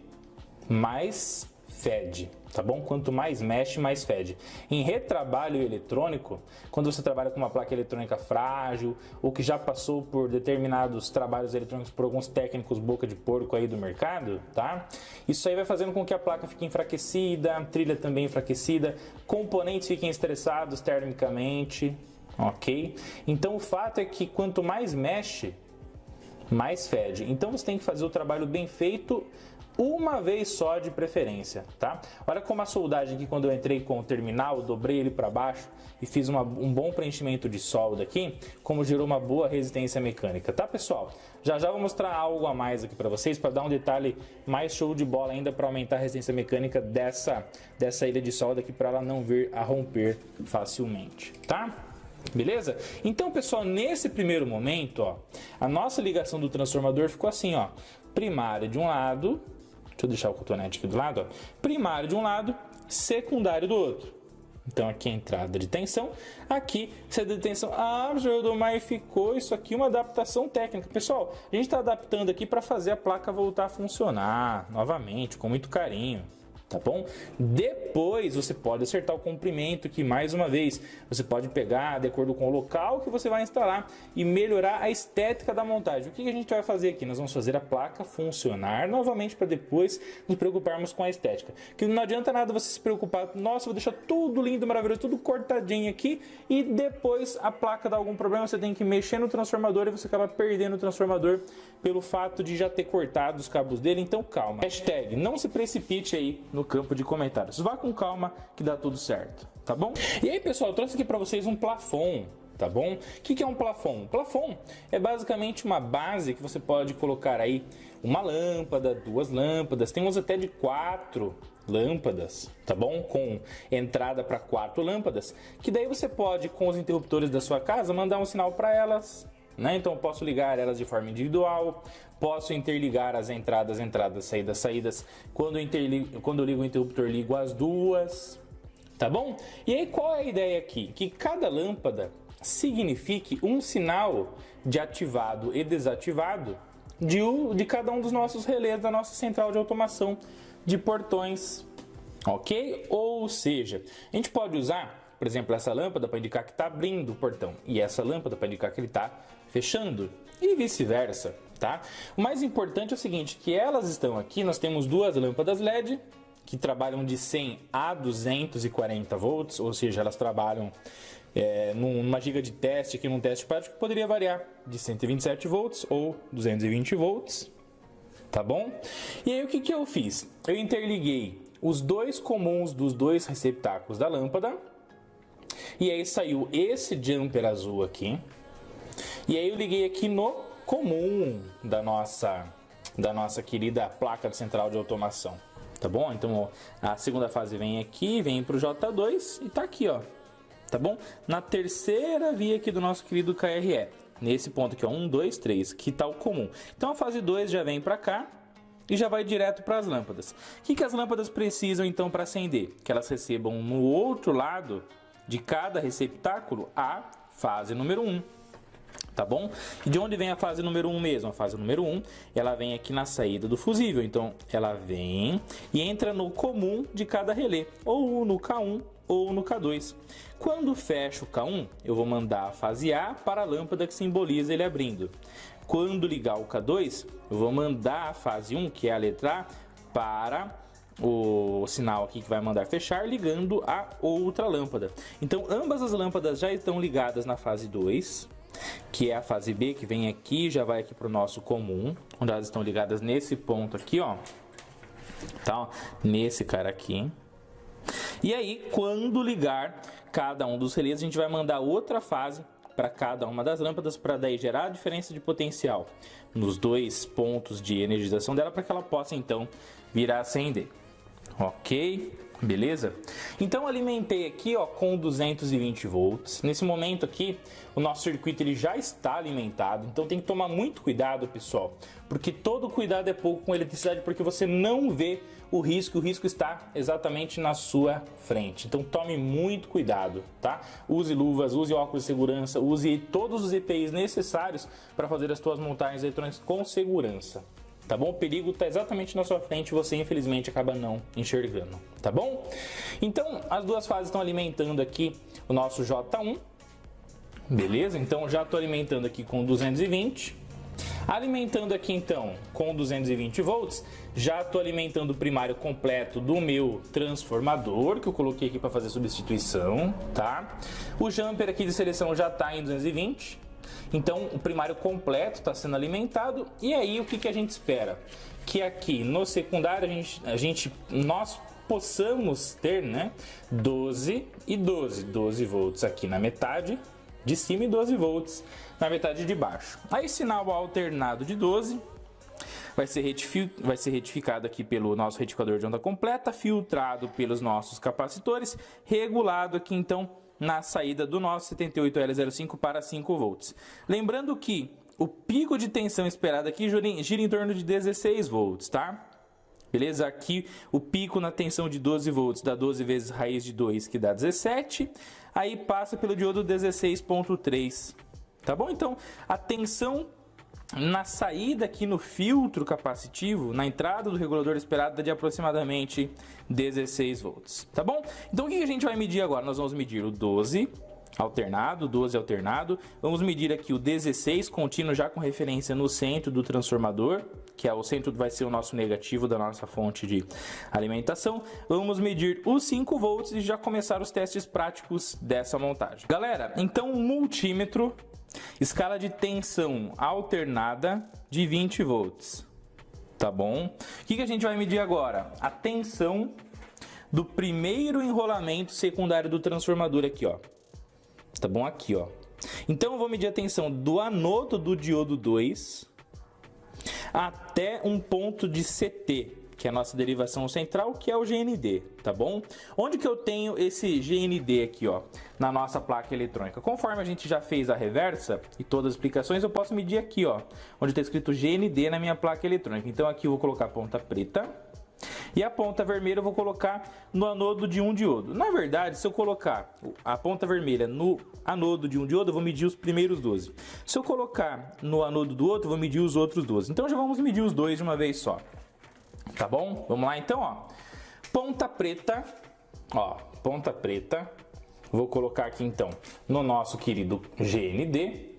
mais fede, tá bom? Quanto mais mexe, mais fede. Em retrabalho eletrônico, quando você trabalha com uma placa eletrônica frágil, ou que já passou por determinados trabalhos eletrônicos por alguns técnicos boca de porco aí do mercado, tá? Isso aí vai fazendo com que a placa fique enfraquecida, a trilha também enfraquecida, componentes fiquem estressados termicamente, ok? Então o fato é que quanto mais mexe, mais fede. Então você tem que fazer o trabalho bem feito uma vez só de preferência, tá? Olha como a soldagem aqui, quando eu entrei com o terminal, dobrei ele para baixo e fiz um bom preenchimento de solda aqui, como gerou uma boa resistência mecânica, tá, pessoal? Já vou mostrar algo a mais aqui para vocês, para dar um detalhe mais show de bola ainda, para aumentar a resistência mecânica dessa ilha de solda aqui, para ela não vir a romper facilmente, tá? Beleza? Então, pessoal, nesse primeiro momento, ó, a nossa ligação do transformador ficou assim, ó, primária de um lado, deixa eu deixar o cotonete aqui do lado, ó, primário de um lado, secundário do outro. Então aqui é a entrada de tensão, aqui saída de tensão. Ah, mas ficou isso aqui uma adaptação técnica. Pessoal, a gente está adaptando aqui para fazer a placa voltar a funcionar novamente, com muito carinho. Tá bom? Depois você pode acertar o comprimento, que mais uma vez você pode pegar de acordo com o local que você vai instalar e melhorar a estética da montagem. O que a gente vai fazer aqui? Nós vamos fazer a placa funcionar novamente para depois nos preocuparmos com a estética. Que não adianta nada você se preocupar, nossa, vou deixar tudo lindo, maravilhoso, tudo cortadinho aqui e depois a placa dá algum problema, você tem que mexer no transformador e você acaba perdendo o transformador pelo fato de já ter cortado os cabos dele. Então calma. Hashtag, não se precipite aí no campo de comentários. Vá com calma que dá tudo certo, tá bom? E aí, pessoal, eu trouxe aqui para vocês um plafond, tá bom? O que é um plafond? Um plafond é basicamente uma base que você pode colocar aí uma lâmpada, 2 lâmpadas, tem uns até de 4 lâmpadas, tá bom? Com entrada para 4 lâmpadas, que daí você pode, com os interruptores da sua casa, mandar um sinal para elas, né? Então eu posso ligar elas de forma individual, posso interligar as entradas, saídas, saídas. Quando eu ligo o interruptor, ligo as duas, tá bom? E aí qual é a ideia aqui? Que cada lâmpada signifique um sinal de ativado e desativado de cada um dos nossos relés da nossa central de automação de portões, ok? Ou seja, a gente pode usar, por exemplo, essa lâmpada para indicar que está abrindo o portão e essa lâmpada para indicar que ele está fechando e vice-versa, tá? O mais importante é o seguinte, que elas estão aqui, nós temos 2 lâmpadas LED que trabalham de 100 a 240 volts, ou seja, elas trabalham numa giga de teste, aqui num teste prático, que poderia variar de 127 volts ou 220 volts, tá bom? E aí o que eu fiz? Eu interliguei os 2 comuns dos 2 receptáculos da lâmpada, e aí saiu esse jumper azul aqui, e aí eu liguei aqui no comum da nossa querida placa de central de automação, tá bom? Então a segunda fase vem aqui, vem para o J2 e tá aqui, ó, tá bom? Na terceira via aqui do nosso querido KRE, nesse ponto aqui, ó, 1, 2, 3, que tá o comum. Então a fase 2 já vem para cá e já vai direto para as lâmpadas. O que as lâmpadas precisam então para acender? Que elas recebam no outro lado de cada receptáculo a fase número 1. Tá bom? E de onde vem a fase número 1 mesmo? A fase número 1, ela vem aqui na saída do fusível. Então, ela vem e entra no comum de cada relé, ou no K1 ou no K2. Quando fecha o K1, eu vou mandar a fase A para a lâmpada que simboliza ele abrindo. Quando ligar o K2, eu vou mandar a fase 1, que é a letra A, para o sinal aqui que vai mandar fechar, ligando a outra lâmpada. Então, ambas as lâmpadas já estão ligadas na fase 2, que é a fase B, que vem aqui, já vai aqui para o nosso comum, onde elas estão ligadas nesse ponto aqui, ó, tá? Nesse cara aqui. E aí, quando ligar cada um dos relés, a gente vai mandar outra fase para cada uma das lâmpadas, para daí gerar a diferença de potencial nos 2 pontos de energização dela, para que ela possa então vir a acender. Ok? Beleza? Então alimentei aqui, ó, com 220 volts. Nesse momento aqui, o nosso circuito ele já está alimentado. Então tem que tomar muito cuidado, pessoal, porque todo cuidado é pouco com eletricidade, porque você não vê o risco está exatamente na sua frente. Então tome muito cuidado, tá? Use luvas, use óculos de segurança, use todos os EPIs necessários para fazer as suas montagens eletrônicas com segurança. Tá bom? O perigo está exatamente na sua frente e você infelizmente acaba não enxergando, tá bom? Então as 2 fases estão alimentando aqui o nosso J1, beleza? Então já estou alimentando aqui com 220, alimentando aqui então com 220 volts, já estou alimentando o primário completo do meu transformador, que eu coloquei aqui para fazer substituição, tá? O jumper aqui de seleção já está em 220, então o primário completo está sendo alimentado. E aí o que a gente espera? Que aqui no secundário nós possamos ter, né, 12 e 12 volts aqui na metade de cima e 12 volts na metade de baixo. Aí sinal alternado de 12 vai ser retificado aqui pelo nosso retificador de onda completa, filtrado pelos nossos capacitores, regulado aqui então na saída do nosso 78L05 para 5 volts. Lembrando que o pico de tensão esperado aqui gira em torno de 16 volts, tá? Beleza? Aqui o pico na tensão de 12 volts dá 12 vezes raiz de 2, que dá 17. Aí passa pelo diodo 16.3. Tá bom? Então, a tensão na saída aqui no filtro capacitivo, na entrada do regulador esperado, é de aproximadamente 16 volts. Tá bom? Então, o que a gente vai medir agora? Nós vamos medir o 12 alternado, vamos medir aqui o 16 contínuo já com referência no centro do transformador, que é o centro vai ser o nosso negativo da nossa fonte de alimentação. Vamos medir os 5 volts e já começar os testes práticos dessa montagem. Galera, então o multímetro, escala de tensão alternada de 20 volts, tá bom? O que a gente vai medir agora? A tensão do primeiro enrolamento secundário do transformador aqui, ó. Tá bom? Aqui, ó. Então eu vou medir a tensão do anodo do diodo 2 até um ponto de CT, que é a nossa derivação central, que é o GND, tá bom? Onde que eu tenho esse GND aqui, ó, na nossa placa eletrônica? Conforme a gente já fez a reversa e todas as explicações, eu posso medir aqui, ó, onde está escrito GND na minha placa eletrônica. Então aqui eu vou colocar a ponta preta e a ponta vermelha eu vou colocar no anodo de um diodo. Na verdade, se eu colocar a ponta vermelha no anodo de um diodo, eu vou medir os primeiros 12. Se eu colocar no anodo do outro, eu vou medir os outros 12. Então já vamos medir os dois de uma vez só. Tá bom? Vamos lá então, ó. Ponta preta, ó, ponta preta. Vou colocar aqui então no nosso querido GND.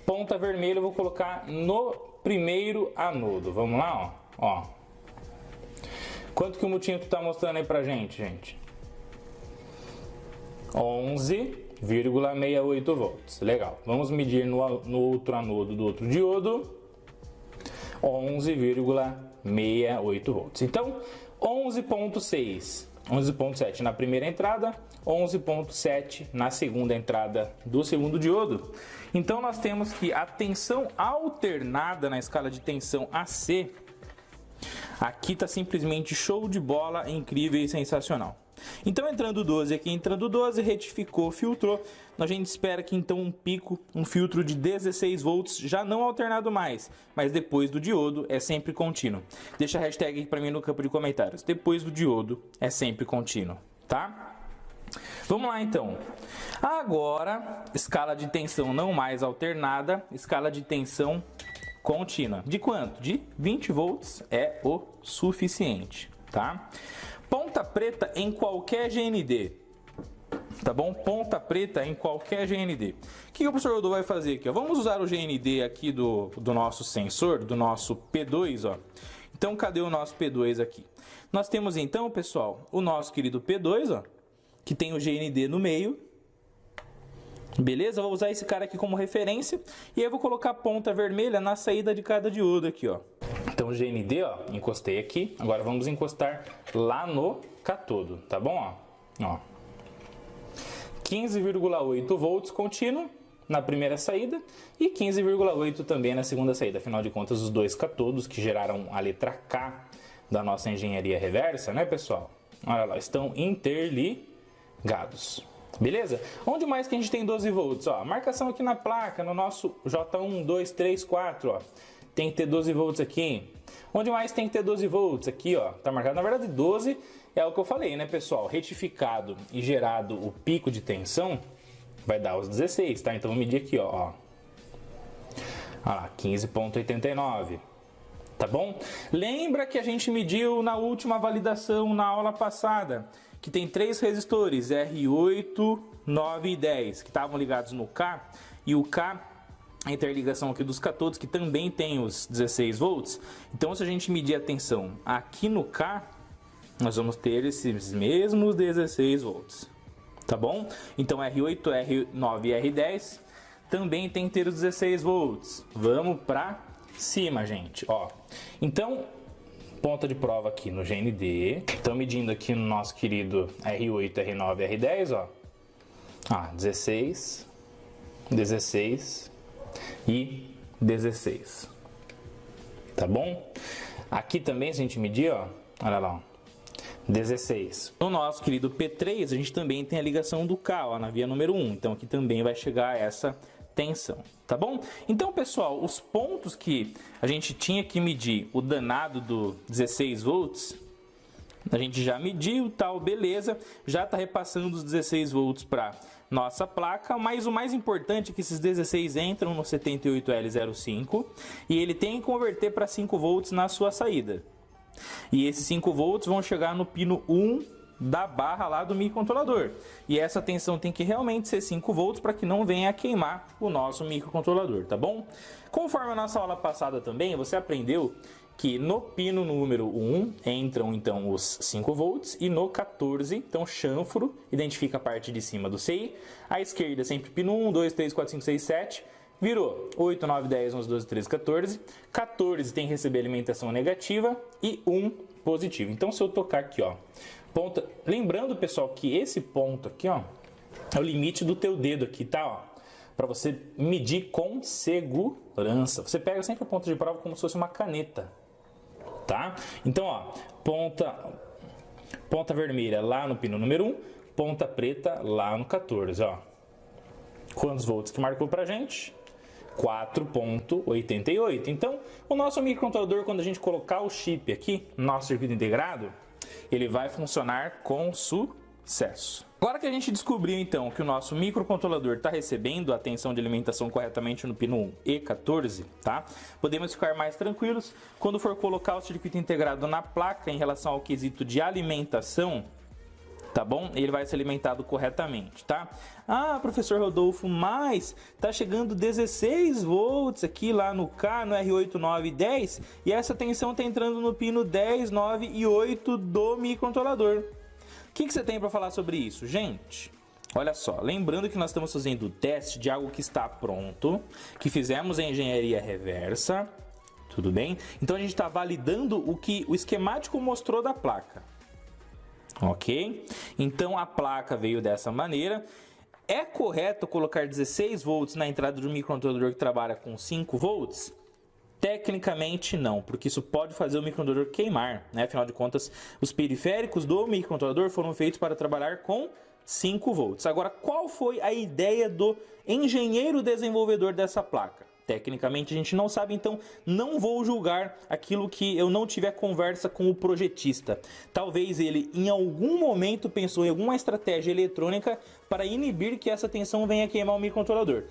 Ponta vermelha eu vou colocar no primeiro anodo. Vamos lá, ó. Quanto que o multímetro está mostrando aí pra gente, gente? 11,68 volts. Legal. Vamos medir no outro anodo do outro diodo. 11,68 volts. Então, 11,6, 11,7 na primeira entrada, 11,7 na segunda entrada do segundo diodo. Então, nós temos que a tensão alternada na escala de tensão AC, aqui está simplesmente show de bola, incrível e sensacional. Então, entrando 12 aqui, entrando 12, retificou, filtrou. A gente espera que então um pico, um filtro de 16 volts, já não alternado mais, mas depois do diodo é sempre contínuo. Deixa a hashtag aqui para mim no campo de comentários. Depois do diodo é sempre contínuo, tá? Vamos lá então. Agora, escala de tensão não mais alternada, escala de tensão contínua. De quanto? De 20 volts é o suficiente, tá? Ponta preta em qualquer GND, tá bom? Ponta preta em qualquer GND. O que o professor Rodolfo vai fazer aqui? Ó? Vamos usar o GND aqui do nosso sensor, do nosso P2, ó. Então, cadê o nosso P2 aqui? Nós temos então, pessoal, o nosso querido P2, ó, que tem o GND no meio. Beleza? Eu vou usar esse cara aqui como referência e aí eu vou colocar a ponta vermelha na saída de cada diodo aqui, ó. Então o GND, ó, encostei aqui. Agora vamos encostar lá no catodo, tá bom? Ó. 15,8 volts contínuo na primeira saída e 15,8 também na segunda saída. Afinal de contas, os dois catodos que geraram a letra K da nossa engenharia reversa, né, pessoal? Olha lá, estão interligados. Beleza? Onde mais que a gente tem 12 volts? Ó, marcação aqui na placa, no nosso J1, 2, 3, 4, ó. Tem que ter 12 volts aqui. Onde mais tem que ter 12 volts? Aqui, ó, tá marcado. Na verdade, 12 é o que eu falei, né, pessoal? Retificado e gerado o pico de tensão, vai dar os 16, tá? Então, vou medir aqui, ó. Olha lá, 15,89. Tá bom? Lembra que a gente mediu na última validação, na aula passada, que tem 3 resistores, R8, 9 e 10, que estavam ligados no K, e o K, a interligação aqui dos catodos, que também tem os 16 volts. Então, se a gente medir a tensão aqui no K, nós vamos ter esses mesmos 16 volts, tá bom? Então, R8, R9 e R10 também tem que ter os 16 volts. Vamos para cima, gente, ó. Então, ponta de prova aqui no GND. Estamos medindo aqui no nosso querido R8, R9 e R10, ó. 16, 16 e 16. Tá bom? Aqui também, se a gente medir, ó, olha lá, ó, 16. No nosso querido P3, a gente também tem a ligação do K, ó, na via número 1. Então aqui também vai chegar essa tensão, tá bom? Então, pessoal, os pontos que a gente tinha que medir o danado do 16 volts, a gente já mediu, tal, beleza. Já está repassando os 16 volts para nossa placa, mas o mais importante é que esses 16 entram no 78L05 e ele tem que converter para 5 volts na sua saída. E esses 5 volts vão chegar no pino 1 da barra lá do microcontrolador. E essa tensão tem que realmente ser 5 volts para que não venha a queimar o nosso microcontrolador, tá bom? Conforme a nossa aula passada também, você aprendeu que no pino número 1 entram então os 5 volts e no 14, então chanfro, identifica a parte de cima do CI. À esquerda sempre pino 1, 2, 3, 4, 5, 6, 7. Virou 8, 9, 10, 11, 12, 13, 14. 14 tem que receber alimentação negativa e 1 positivo. Então se eu tocar aqui, ó, ponta, lembrando, pessoal, que esse ponto aqui, ó, é o limite do teu dedo aqui, tá, ó, para você medir com segurança. Você pega sempre a ponta de prova como se fosse uma caneta, tá? Então, ó, ponta vermelha lá no pino número 1, ponta preta lá no 14, ó. Quantos volts que marcou pra gente? 4.88. Então, o nosso microcontrolador, quando a gente colocar o chip aqui no nosso circuito integrado, ele vai funcionar com sucesso. Agora que a gente descobriu então que o nosso microcontrolador está recebendo a tensão de alimentação corretamente no pino 1 e 14, tá? Podemos ficar mais tranquilos quando for colocar o circuito integrado na placa em relação ao quesito de alimentação, tá bom? Ele vai ser alimentado corretamente, tá? Ah, professor Rodolfo, mas tá chegando 16 volts aqui lá no K, no R8, 9 e 10, e essa tensão tá entrando no pino 10, 9 e 8 do microcontrolador. O que você tem para falar sobre isso, gente? Olha só, lembrando que nós estamos fazendo o teste de algo que está pronto, que fizemos a engenharia reversa, tudo bem? Então a gente está validando o que o esquemático mostrou da placa. Ok? Então a placa veio dessa maneira. É correto colocar 16 volts na entrada do microcontrolador que trabalha com 5 volts? Tecnicamente não, porque isso pode fazer o microcontrolador queimar, né? Afinal de contas, os periféricos do microcontrolador foram feitos para trabalhar com 5 volts. Agora, qual foi a ideia do engenheiro desenvolvedor dessa placa? Tecnicamente a gente não sabe, então não vou julgar aquilo que eu não tiver conversa com o projetista. Talvez ele em algum momento pensou em alguma estratégia eletrônica para inibir que essa tensão venha queimar o microcontrolador.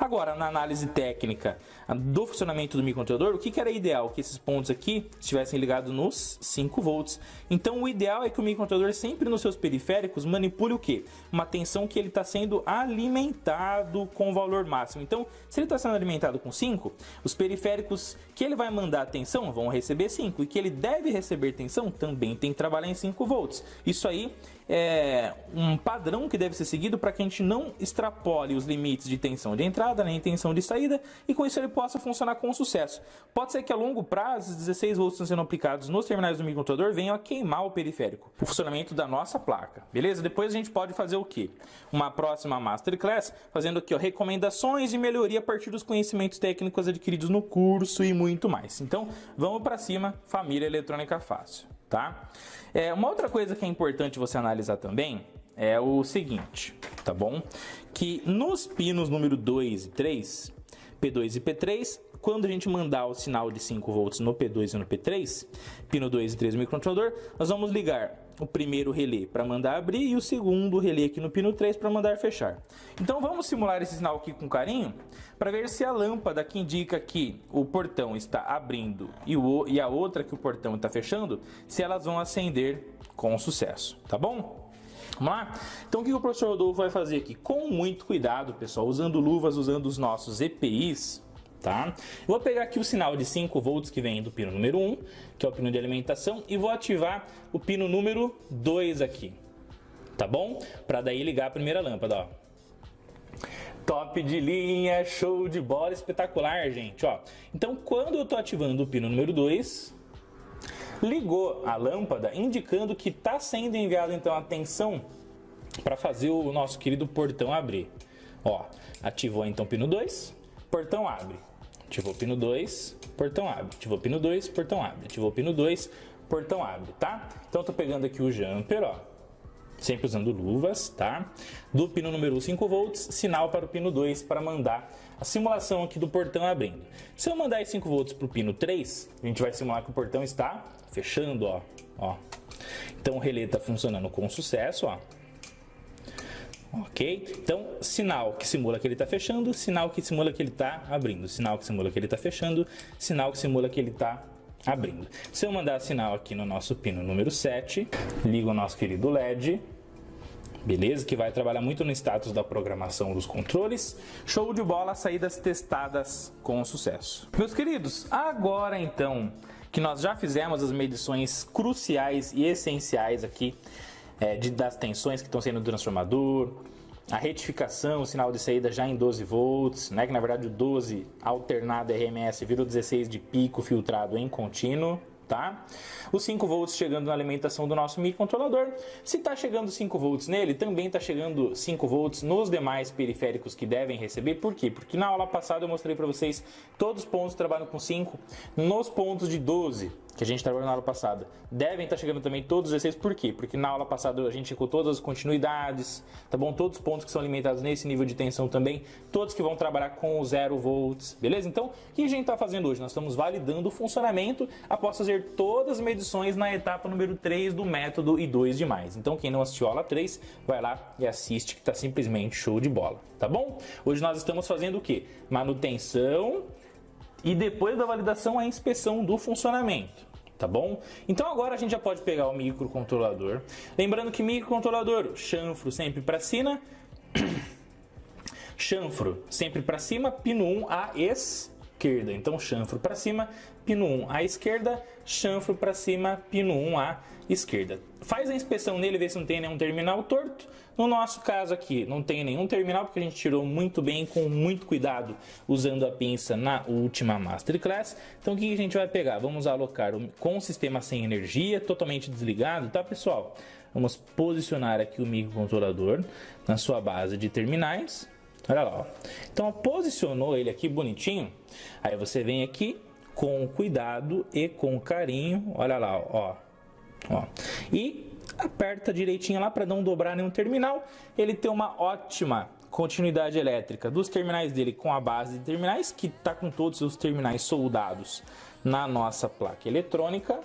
Agora, na análise técnica do funcionamento do microcontrolador, o que era ideal? Que esses pontos aqui estivessem ligados nos 5 volts. Então o ideal é que o microcontrolador sempre nos seus periféricos manipule o quê? Uma tensão que ele está sendo alimentado com valor máximo. Então, se ele está sendo alimentado com 5, os periféricos que ele vai mandar tensão vão receber 5 e que ele deve receber tensão também tem que trabalhar em 5 volts. Isso aí é um padrão que deve ser seguido para que a gente não extrapole os limites de tensão de entrada nem tensão de saída e com isso ele possa funcionar com sucesso. Pode ser que a longo prazo os 16 volts estão sendo aplicados nos terminais do microcontrolador venham a queimar o periférico, o funcionamento da nossa placa, beleza? Depois a gente pode fazer o quê? Uma próxima Masterclass fazendo aqui, ó, recomendações de melhoria a partir dos conhecimentos técnicos adquiridos no curso e muito mais. Então vamos para cima, família eletrônica fácil, tá? Uma outra coisa que é importante você analisar também é o seguinte, tá bom? Que nos pinos número 2 e 3, P2 e P3, quando a gente mandar o sinal de 5 volts no P2 e no P3, pino 2 e 3 do microcontrolador, nós vamos ligar o primeiro relé para mandar abrir e o segundo relé aqui no pino 3 para mandar fechar. Então vamos simular esse sinal aqui com carinho para ver se a lâmpada que indica que o portão está abrindo e a outra que o portão está fechando, se elas vão acender com sucesso, tá bom? Vamos lá? Então o que o professor Rodolfo vai fazer aqui? Com muito cuidado, pessoal, usando luvas, usando os nossos EPIs, tá? Eu vou pegar aqui o sinal de 5 volts que vem do pino número 1, que é o pino de alimentação, e vou ativar o pino número 2 aqui, tá bom? Para daí ligar a primeira lâmpada, ó. Top de linha, show de bola, espetacular, gente, ó. Então quando eu tô ativando o pino número 2, ligou a lâmpada, indicando que está sendo enviado então a tensão para fazer o nosso querido portão abrir. Ó, ativou então o pino 2, portão abre. Ativou o pino 2, portão abre. Ativou o pino 2, portão abre. Ativou o pino 2, portão abre, tá? Então eu tô pegando aqui o jumper, ó, sempre usando luvas, tá? Do pino número 1, 5 volts, sinal para o pino 2 para mandar a simulação aqui do portão abrindo. Se eu mandar 5 volts para o pino 3, a gente vai simular que o portão está fechando, ó. Então o relé está funcionando com sucesso, ó. Ok? Então, sinal que simula que ele está fechando, sinal que simula que ele está abrindo, sinal que simula que ele está fechando, sinal que simula que ele está abrindo. Se eu mandar sinal aqui no nosso pino número 7, liga o nosso querido LED, beleza? Que vai trabalhar muito no status da programação dos controles. Show de bola, saídas testadas com sucesso. Meus queridos, agora então que nós já fizemos as medições cruciais e essenciais aqui das tensões que estão saindo do transformador, a retificação, o sinal de saída já em 12 volts, né, que na verdade o 12 alternado RMS virou 16 de pico filtrado em contínuo, tá? Os 5 volts chegando na alimentação do nosso microcontrolador. Se está chegando 5 volts nele, também está chegando 5 volts nos demais periféricos que devem receber. Por quê? Porque na aula passada eu mostrei para vocês todos os pontos que trabalham com 5. Nos pontos de 12, que a gente trabalhou na aula passada, devem estar chegando também todos os 16. Por quê? Porque na aula passada a gente checou todas as continuidades, tá bom? Todos os pontos que são alimentados nesse nível de tensão também, todos que vão trabalhar com 0 volts, beleza? Então, o que a gente está fazendo hoje? Nós estamos validando o funcionamento após fazer todas as medições na etapa número 3 do método e 2 de mais. Então, quem não assistiu a aula 3, vai lá e assiste, que está simplesmente show de bola, tá bom? Hoje nós estamos fazendo o quê? Manutenção e depois da validação a inspeção do funcionamento, tá bom? Então agora a gente já pode pegar o microcontrolador. Lembrando que microcontrolador, chanfro sempre para cima, chanfro sempre para cima, pino 1 à esquerda. Então chanfro para cima, pino 1 à esquerda, chanfro para cima, pino 1 à esquerda. Faz a inspeção nele, vê se não tem nenhum terminal torto. No nosso caso aqui, não tem nenhum terminal, porque a gente tirou muito bem, com muito cuidado, usando a pinça na última Masterclass. Então o que a gente vai pegar? Vamos alocar com o sistema sem energia, totalmente desligado, tá pessoal? Vamos posicionar aqui o microcontrolador na sua base de terminais. Olha lá, ó. Então posicionou ele aqui bonitinho, aí você vem aqui com cuidado e com carinho, olha lá, ó. E aperta direitinho lá para não dobrar nenhum terminal. Ele tem uma ótima continuidade elétrica dos terminais dele com a base de terminais, que está com todos os seus soldados na nossa placa eletrônica.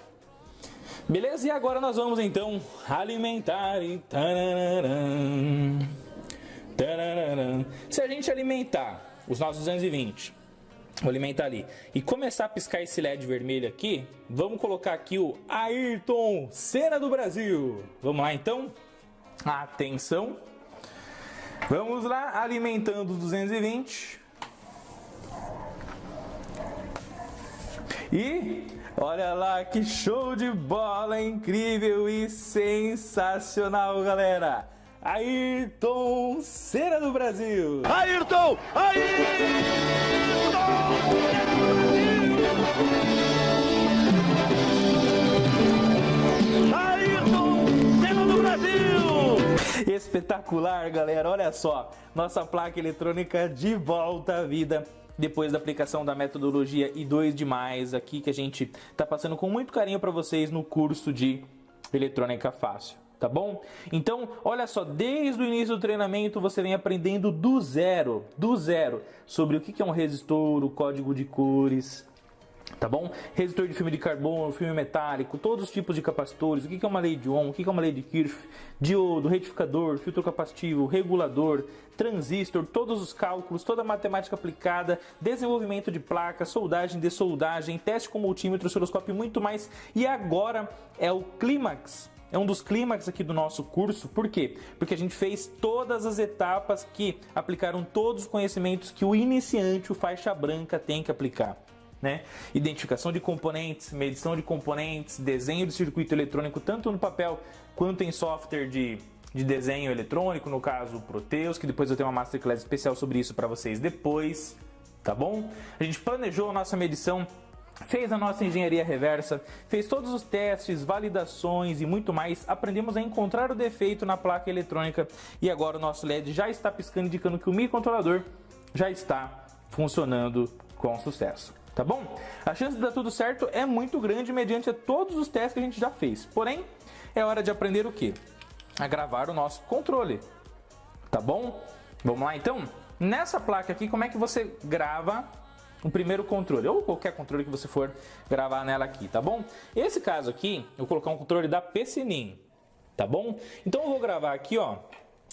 Beleza? E agora nós vamos então alimentar e se a gente alimentar os nossos 220, vou alimentar ali, e começar a piscar esse LED vermelho aqui, vamos colocar aqui o Ayrton Senna do Brasil. Vamos lá então? Atenção! Vamos lá, alimentando os 220. E olha lá que show de bola, incrível e sensacional, galera! Ayrton Senna do Brasil! Ayrton! Ayrton Senna do Brasil! Espetacular, galera! Olha só, nossa placa eletrônica de volta à vida depois da aplicação da metodologia I2 de mais aqui, que a gente está passando com muito carinho para vocês no curso de Eletrônica Fácil. Tá bom? Então, olha só, desde o início do treinamento você vem aprendendo do zero, sobre o que é um resistor, o código de cores, tá bom? Resistor de filme de carbono, filme metálico, todos os tipos de capacitores, o que é uma lei de Ohm, o que é uma lei de Kirchhoff, diodo, retificador, filtro capacitivo, regulador, transistor, todos os cálculos, toda a matemática aplicada, desenvolvimento de placa, soldagem, dessoldagem, teste com multímetro, osciloscópio e muito mais. E agora é o clímax. É um dos clímax aqui do nosso curso. Por quê? Porque a gente fez todas as etapas que aplicaram todos os conhecimentos que o iniciante, o faixa branca, tem que aplicar, né? Identificação de componentes, medição de componentes, desenho de circuito eletrônico, tanto no papel quanto em software de desenho eletrônico, no caso o Proteus, que depois eu tenho uma Masterclass especial sobre isso para vocês depois, tá bom? A gente planejou a nossa medição, fez a nossa engenharia reversa, fez todos os testes, validações e muito mais. Aprendemos a encontrar o defeito na placa eletrônica e agora o nosso LED já está piscando, indicando que o microcontrolador já está funcionando com sucesso. Tá bom? A chance de dar tudo certo é muito grande mediante todos os testes que a gente já fez. Porém, é hora de aprender o quê? A gravar o nosso controle. Tá bom? Vamos lá então? Nessa placa aqui, como é que você grava o primeiro controle? Ou qualquer controle que você for gravar nela aqui, tá bom? Esse caso aqui, eu vou colocar um controle da PCNIM, tá bom? Então eu vou gravar aqui, ó,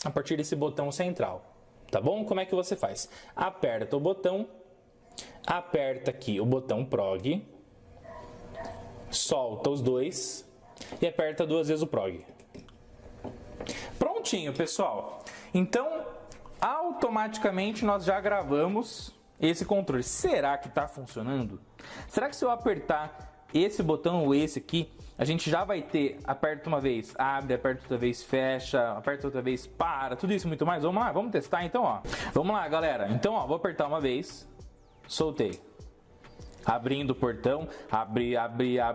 a partir desse botão central, tá bom? Como é que você faz? Aperta o botão, aperta aqui o botão PROG, solta os dois e aperta 2 vezes o PROG. Prontinho, pessoal. Então, automaticamente nós já gravamos esse controle. Será que está funcionando? Será que se eu apertar esse botão ou esse aqui, a gente já vai ter, aperta uma vez, abre, aperta outra vez, fecha, aperta outra vez, para, tudo isso e muito mais? Vamos lá, vamos testar então, ó. Vamos lá, galera. Então, ó, vou apertar uma vez, soltei. Abrindo o portão, abre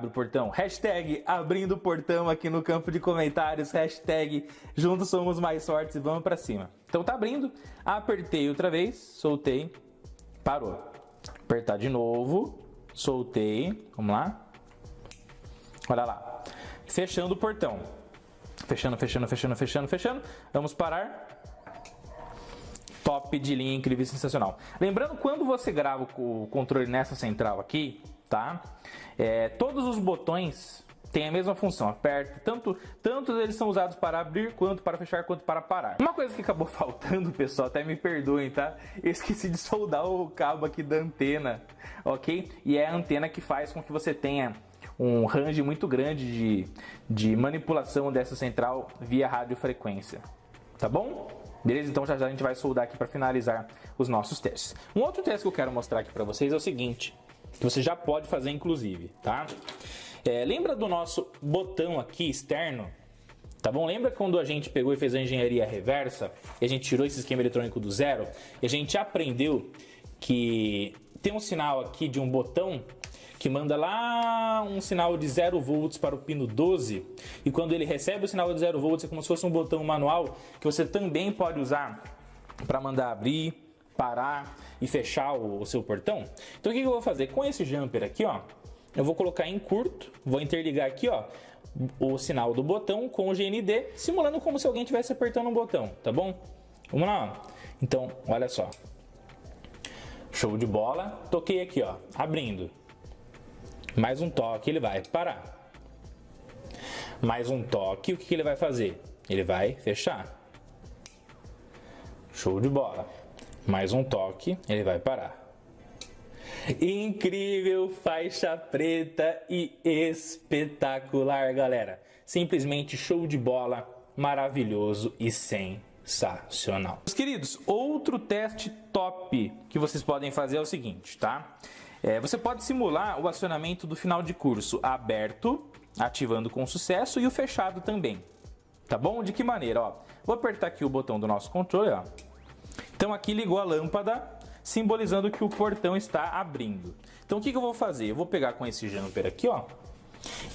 o portão. Hashtag abrindo o portão aqui no campo de comentários. Hashtag juntos somos mais fortes e vamos pra cima. Então tá abrindo, apertei outra vez, soltei, parou. Apertar de novo, soltei, vamos lá. Olha lá, fechando o portão. Fechando. Vamos parar. Top de linha, incrível e sensacional. Lembrando, quando você grava o controle nessa central aqui, tá? Todos os botões têm a mesma função. Aperta, tanto eles são usados para abrir, quanto para fechar, quanto para parar. Uma coisa que acabou faltando, pessoal, até me perdoem, tá? Eu esqueci de soldar o cabo aqui da antena, ok? E é a antena que faz com que você tenha um range muito grande de manipulação dessa central via radiofrequência, tá bom? Beleza? Então já a gente vai soldar aqui para finalizar os nossos testes. Um outro teste que eu quero mostrar aqui para vocês é o seguinte, que você já pode fazer inclusive, tá? Lembra do nosso botão aqui externo? Tá bom? Lembra quando a gente pegou e fez a engenharia reversa e a gente tirou esse esquema eletrônico do zero e a gente aprendeu que tem um sinal aqui de um botão que manda lá um sinal de 0 volts para o pino 12, e quando ele recebe o sinal de 0 volts é como se fosse um botão manual que você também pode usar para mandar abrir, parar e fechar o seu portão. Então o que eu vou fazer? Com esse jumper aqui, ó, eu vou colocar em curto, vou interligar aqui, ó, o sinal do botão com o GND, simulando como se alguém estivesse apertando um botão, tá bom? Vamos lá, ó. Então, olha só. Show de bola. Toquei aqui, ó, abrindo. Mais um toque, ele vai parar. Mais um toque, o que ele vai fazer? Ele vai fechar. Show de bola. Mais um toque, ele vai parar. Incrível, faixa preta e espetacular, galera. Simplesmente show de bola, maravilhoso e sensacional. Meus queridos, outro teste top que vocês podem fazer é o seguinte, tá? Você pode simular o acionamento do final de curso aberto, ativando com sucesso, e o fechado também. Tá bom? De que maneira? Ó, vou apertar aqui o botão do nosso controle, ó. Então aqui ligou a lâmpada, simbolizando que o portão está abrindo. Então o que eu vou fazer? Eu vou pegar com esse jumper aqui, ó,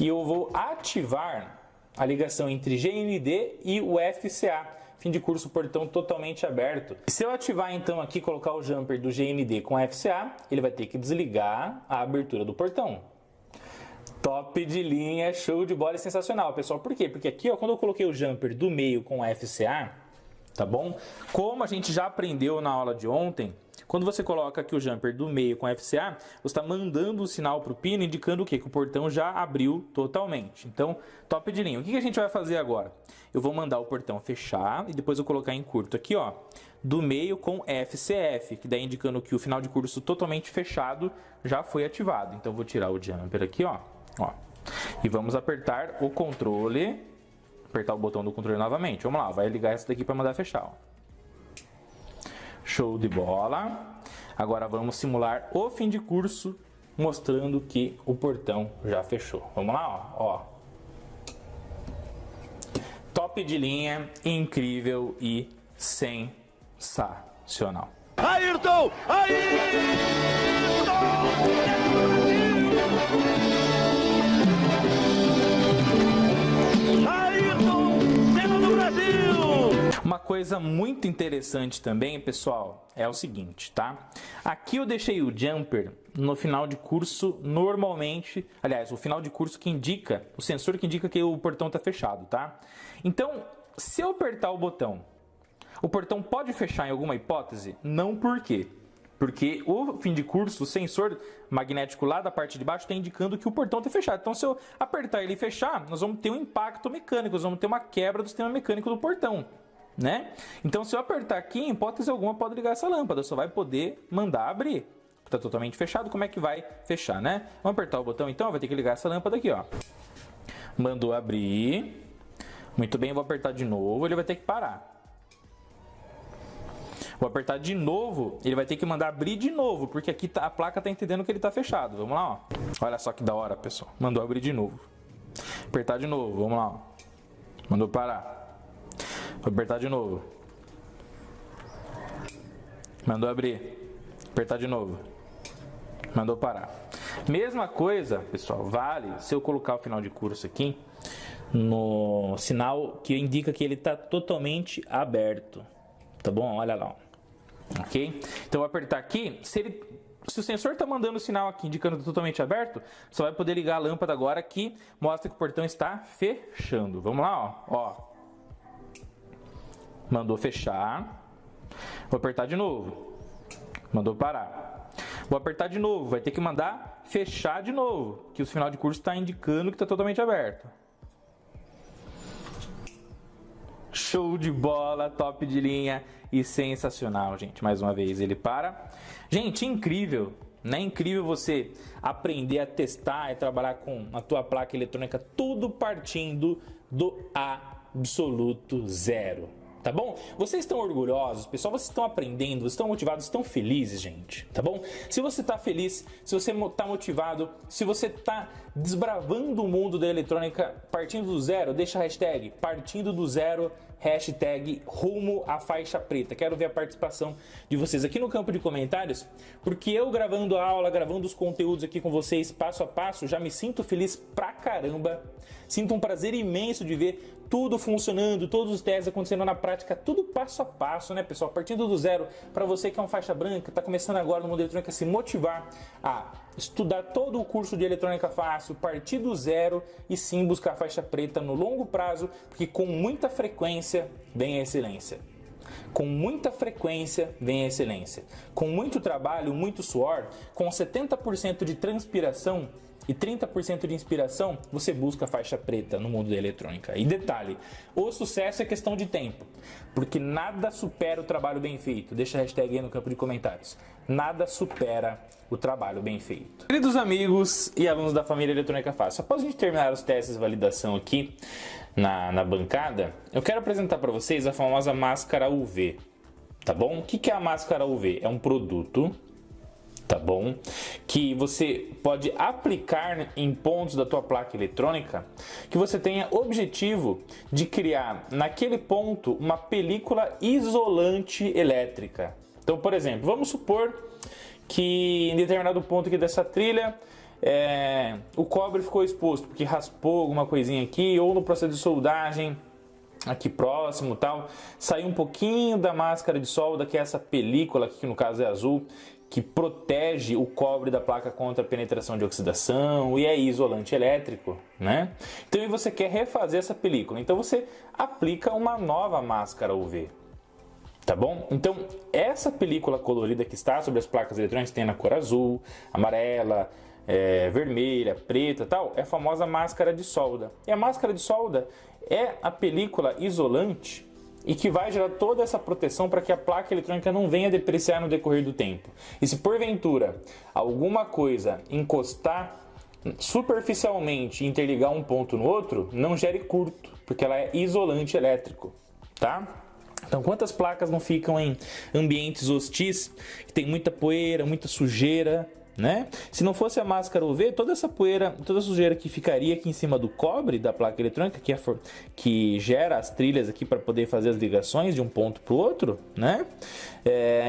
e eu vou ativar a ligação entre GND e o FCA. Fim de curso, portão totalmente aberto. Se eu ativar então aqui, colocar o jumper do GND com FCA, ele vai ter que desligar a abertura do portão. Top de linha, show de bola e sensacional, pessoal. Por quê? Porque aqui, ó, quando eu coloquei o jumper do meio com FCA, tá bom? Como a gente já aprendeu na aula de ontem, quando você coloca aqui o jumper do meio com FCA, você está mandando um sinal para o pino indicando o quê? Que o portão já abriu totalmente. Então, top de linha. O que a gente vai fazer agora? Eu vou mandar o portão fechar e depois eu colocar em curto aqui, ó, do meio com FCF, que daí indicando que o final de curso totalmente fechado já foi ativado. Então, eu vou tirar o jumper aqui, ó, e vamos apertar o controle, apertar o botão do controle novamente. Vamos lá, vai ligar essa daqui para mandar fechar, ó. Show de bola. Agora vamos simular o fim de curso, mostrando que o portão já fechou. Vamos lá, ó. Top de linha, incrível e sensacional. Ayrton! Uma coisa coisa muito interessante também, pessoal, é o seguinte, tá? Aqui eu deixei o jumper no final de curso normalmente, aliás, o final de curso que indica, o sensor que indica que o portão está fechado, tá? Então, se eu apertar o portão pode fechar em alguma hipótese? Não, por quê? Porque o fim de curso, o sensor magnético lá da parte de baixo está indicando que o portão está fechado. Então, se eu apertar ele e fechar, nós vamos ter um impacto mecânico, nós vamos ter uma quebra do sistema mecânico do portão, né? Então, se eu apertar aqui, em hipótese alguma, pode ligar essa lâmpada, só vai poder mandar abrir. Está totalmente fechado, como é que vai fechar, né? Vamos apertar o botão então, vai ter que ligar essa lâmpada aqui, ó. Mandou abrir. Muito bem, eu vou apertar de novo, ele vai ter que parar. Vou apertar de novo, ele vai ter que mandar abrir de novo, porque aqui a placa está entendendo que ele está fechado. Vamos lá, ó. Olha só que da hora, pessoal. Mandou abrir de novo. Apertar de novo, vamos lá, ó. Mandou parar. Vou apertar de novo. Mandou abrir. Apertar de novo. Mandou parar. Mesma coisa, pessoal, vale se eu colocar o final de curso aqui no sinal que indica que ele está totalmente aberto. Tá bom? Olha lá, ó. Ok? Então eu vou apertar aqui. Se o sensor está mandando o sinal aqui indicando que está totalmente aberto, você vai poder ligar a lâmpada agora que mostra que o portão está fechando. Vamos lá, ó. Mandou fechar. Vou apertar de novo. Mandou parar. Vou apertar de novo. Vai ter que mandar fechar de novo, que o final de curso está indicando que está totalmente aberto. Show de bola, top de linha e sensacional, gente. Mais uma vez ele para. Gente, incrível, né? Incrível você aprender a testar e trabalhar com a tua placa eletrônica tudo partindo do absoluto zero. Tá bom? Vocês estão orgulhosos, pessoal? Vocês estão aprendendo, vocês estão motivados, estão felizes, gente, tá bom? Se você está feliz, se você está motivado, se você está desbravando o mundo da eletrônica partindo do zero, deixa a hashtag partindo do zero, hashtag rumo à faixa preta. Quero ver a participação de vocês aqui no campo de comentários, porque eu gravando a aula, gravando os conteúdos aqui com vocês passo a passo, já me sinto feliz pra caramba. Sinto um prazer imenso de ver tudo funcionando, todos os testes acontecendo na prática, tudo passo a passo, né, pessoal? Partindo do zero, para você que é um faixa branca, está começando agora no mundo eletrônica, se motivar a estudar todo o curso de eletrônica fácil, partir do zero e sim buscar a faixa preta no longo prazo, porque com muita frequência vem a excelência. Com muita frequência vem a excelência. Com muito trabalho, muito suor, com 70% de transpiração e 30% de inspiração, você busca a faixa preta no mundo da eletrônica. E detalhe, o sucesso é questão de tempo, porque nada supera o trabalho bem feito. Deixa a hashtag aí no campo de comentários. Nada supera o trabalho bem feito. Queridos amigos e alunos da família Eletrônica Fácil, após a gente terminar os testes de validação aqui na bancada, eu quero apresentar para vocês a famosa máscara UV, tá bom? O que é a máscara UV? É um produto, tá bom? Que você pode aplicar em pontos da tua placa eletrônica que você tenha objetivo de criar naquele ponto uma película isolante elétrica. Então, por exemplo, vamos supor que em determinado ponto aqui dessa trilha o cobre ficou exposto porque raspou alguma coisinha aqui, ou no processo de soldagem aqui próximo, tal, saiu um pouquinho da máscara de solda, que é essa película aqui, que no caso é azul, que protege o cobre da placa contra a penetração de oxidação e é isolante elétrico, né? Então, e você quer refazer essa película, então você aplica uma nova máscara UV, tá bom? Então, essa película colorida que está sobre as placas eletrônicas, tem na cor azul, amarela, vermelha, preta, tal, é a famosa máscara de solda. E a máscara de solda é a película isolante e que vai gerar toda essa proteção para que a placa eletrônica não venha depreciar no decorrer do tempo. E se porventura alguma coisa encostar superficialmente e interligar um ponto no outro, não gere curto, porque ela é isolante elétrico, tá? Então, quantas placas não ficam em ambientes hostis, que tem muita poeira, muita sujeira, né? Se não fosse a máscara UV, toda essa poeira, toda a sujeira que ficaria aqui em cima do cobre da placa eletrônica, que gera as trilhas aqui para poder fazer as ligações de um ponto para o outro, né?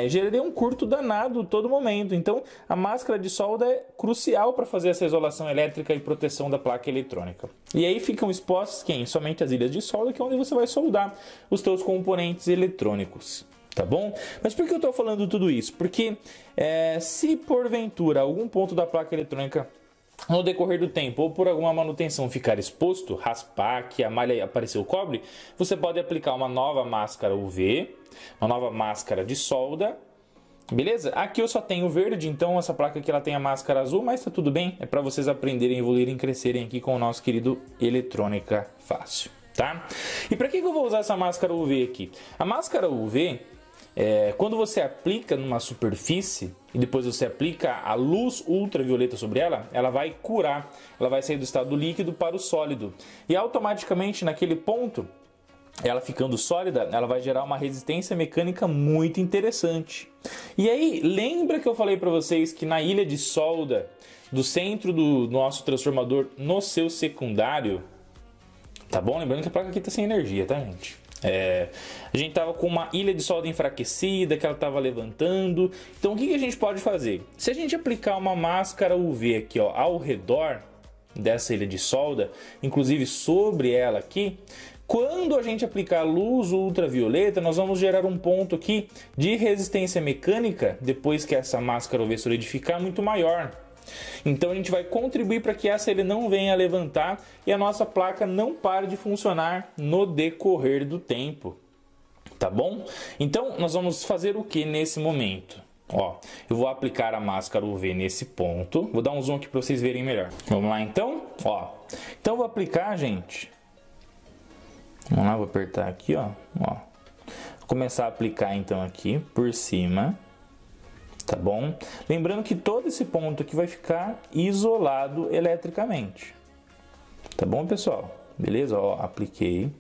Geraria um curto danado todo momento. Então, a máscara de solda é crucial para fazer essa isolação elétrica e proteção da placa eletrônica. E aí ficam expostos quem? Somente as ilhas de solda, que é onde você vai soldar os seus componentes eletrônicos. Tá bom? Mas por que eu estou falando tudo isso? Porque se porventura algum ponto da placa eletrônica no decorrer do tempo ou por alguma manutenção ficar exposto, raspar, que a malha apareceu o cobre, você pode aplicar uma nova máscara UV, uma nova máscara de solda, beleza? Aqui eu só tenho verde, então essa placa aqui ela tem a máscara azul, mas tá tudo bem, é para vocês aprenderem, evoluírem, crescerem aqui com o nosso querido Eletrônica Fácil, tá? E para que eu vou usar essa máscara UV aqui? A máscara UV, quando você aplica numa superfície e depois você aplica a luz ultravioleta sobre ela, ela vai curar, ela vai sair do estado líquido para o sólido. E automaticamente naquele ponto, ela ficando sólida, ela vai gerar uma resistência mecânica muito interessante. E aí, lembra que eu falei para vocês que na ilha de solda do centro do nosso transformador no seu secundário, tá bom? Lembrando que a placa aqui está sem energia, tá, gente? A gente estava com uma ilha de solda enfraquecida que ela estava levantando. Então o que a gente pode fazer? Se a gente aplicar uma máscara UV aqui, ó, ao redor dessa ilha de solda, inclusive sobre ela aqui, quando a gente aplicar luz ultravioleta, nós vamos gerar um ponto aqui de resistência mecânica, depois que essa máscara UV solidificar, muito maior. Então a gente vai contribuir para que essa ele não venha a levantar e a nossa placa não pare de funcionar no decorrer do tempo, tá bom? Então nós vamos fazer o que nesse momento? Ó, eu vou aplicar a máscara UV nesse ponto, vou dar um zoom aqui para vocês verem melhor. Vamos lá então? Ó, então eu vou aplicar, gente. Vamos lá, vou apertar aqui, ó. Vou começar a aplicar então aqui por cima. Tá bom? Lembrando que todo esse ponto aqui vai ficar isolado eletricamente. Tá bom, pessoal? Beleza? Ó, apliquei.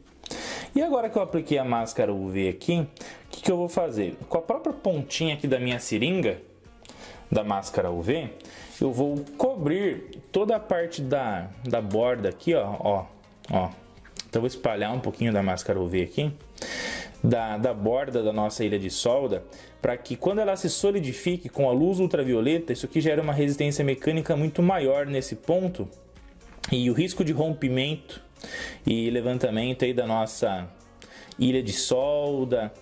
E agora que eu apliquei a máscara UV aqui, o que eu vou fazer? Com a própria pontinha aqui da minha seringa, da máscara UV, eu vou cobrir toda a parte da borda aqui, ó. Então eu vou espalhar um pouquinho da máscara UV aqui, da borda da nossa ilha de solda, para que quando ela se solidifique com a luz ultravioleta, isso aqui gera uma resistência mecânica muito maior nesse ponto, e o risco de rompimento e levantamento aí da nossa ilha de solda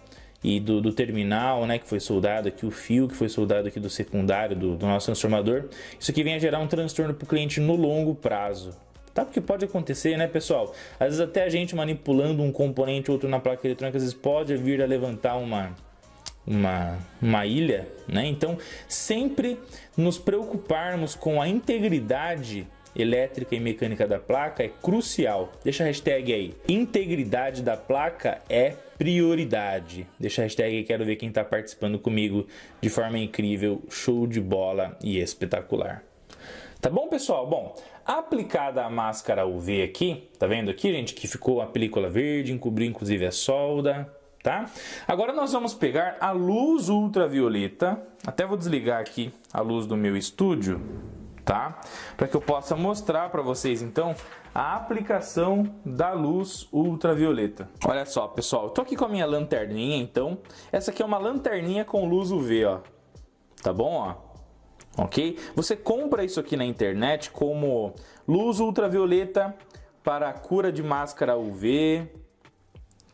e do terminal, né, que foi soldado aqui, o fio que foi soldado aqui do secundário do nosso transformador, isso aqui vem a gerar um transtorno para o cliente no longo prazo. Tá? Porque pode acontecer, né, pessoal? Às vezes até a gente manipulando um componente ou outro na placa eletrônica, às vezes pode vir a levantar uma ilha, né? Então, sempre nos preocuparmos com a integridade elétrica e mecânica da placa é crucial. Deixa a hashtag aí. Integridade da placa é prioridade. Deixa a hashtag aí, quero ver quem está participando comigo de forma incrível, show de bola e espetacular. Tá bom, pessoal? Bom, aplicada a máscara UV aqui, tá vendo aqui, gente, que ficou a película verde, encobriu inclusive a solda, tá? Agora nós vamos pegar a luz ultravioleta, até vou desligar aqui a luz do meu estúdio, tá? Para que eu possa mostrar para vocês, então, a aplicação da luz ultravioleta. Olha só, pessoal, eu tô aqui com a minha lanterninha, então, essa aqui é uma lanterninha com luz UV, ó, tá bom, ó? Ok? Você compra isso aqui na internet como luz ultravioleta para a cura de máscara UV,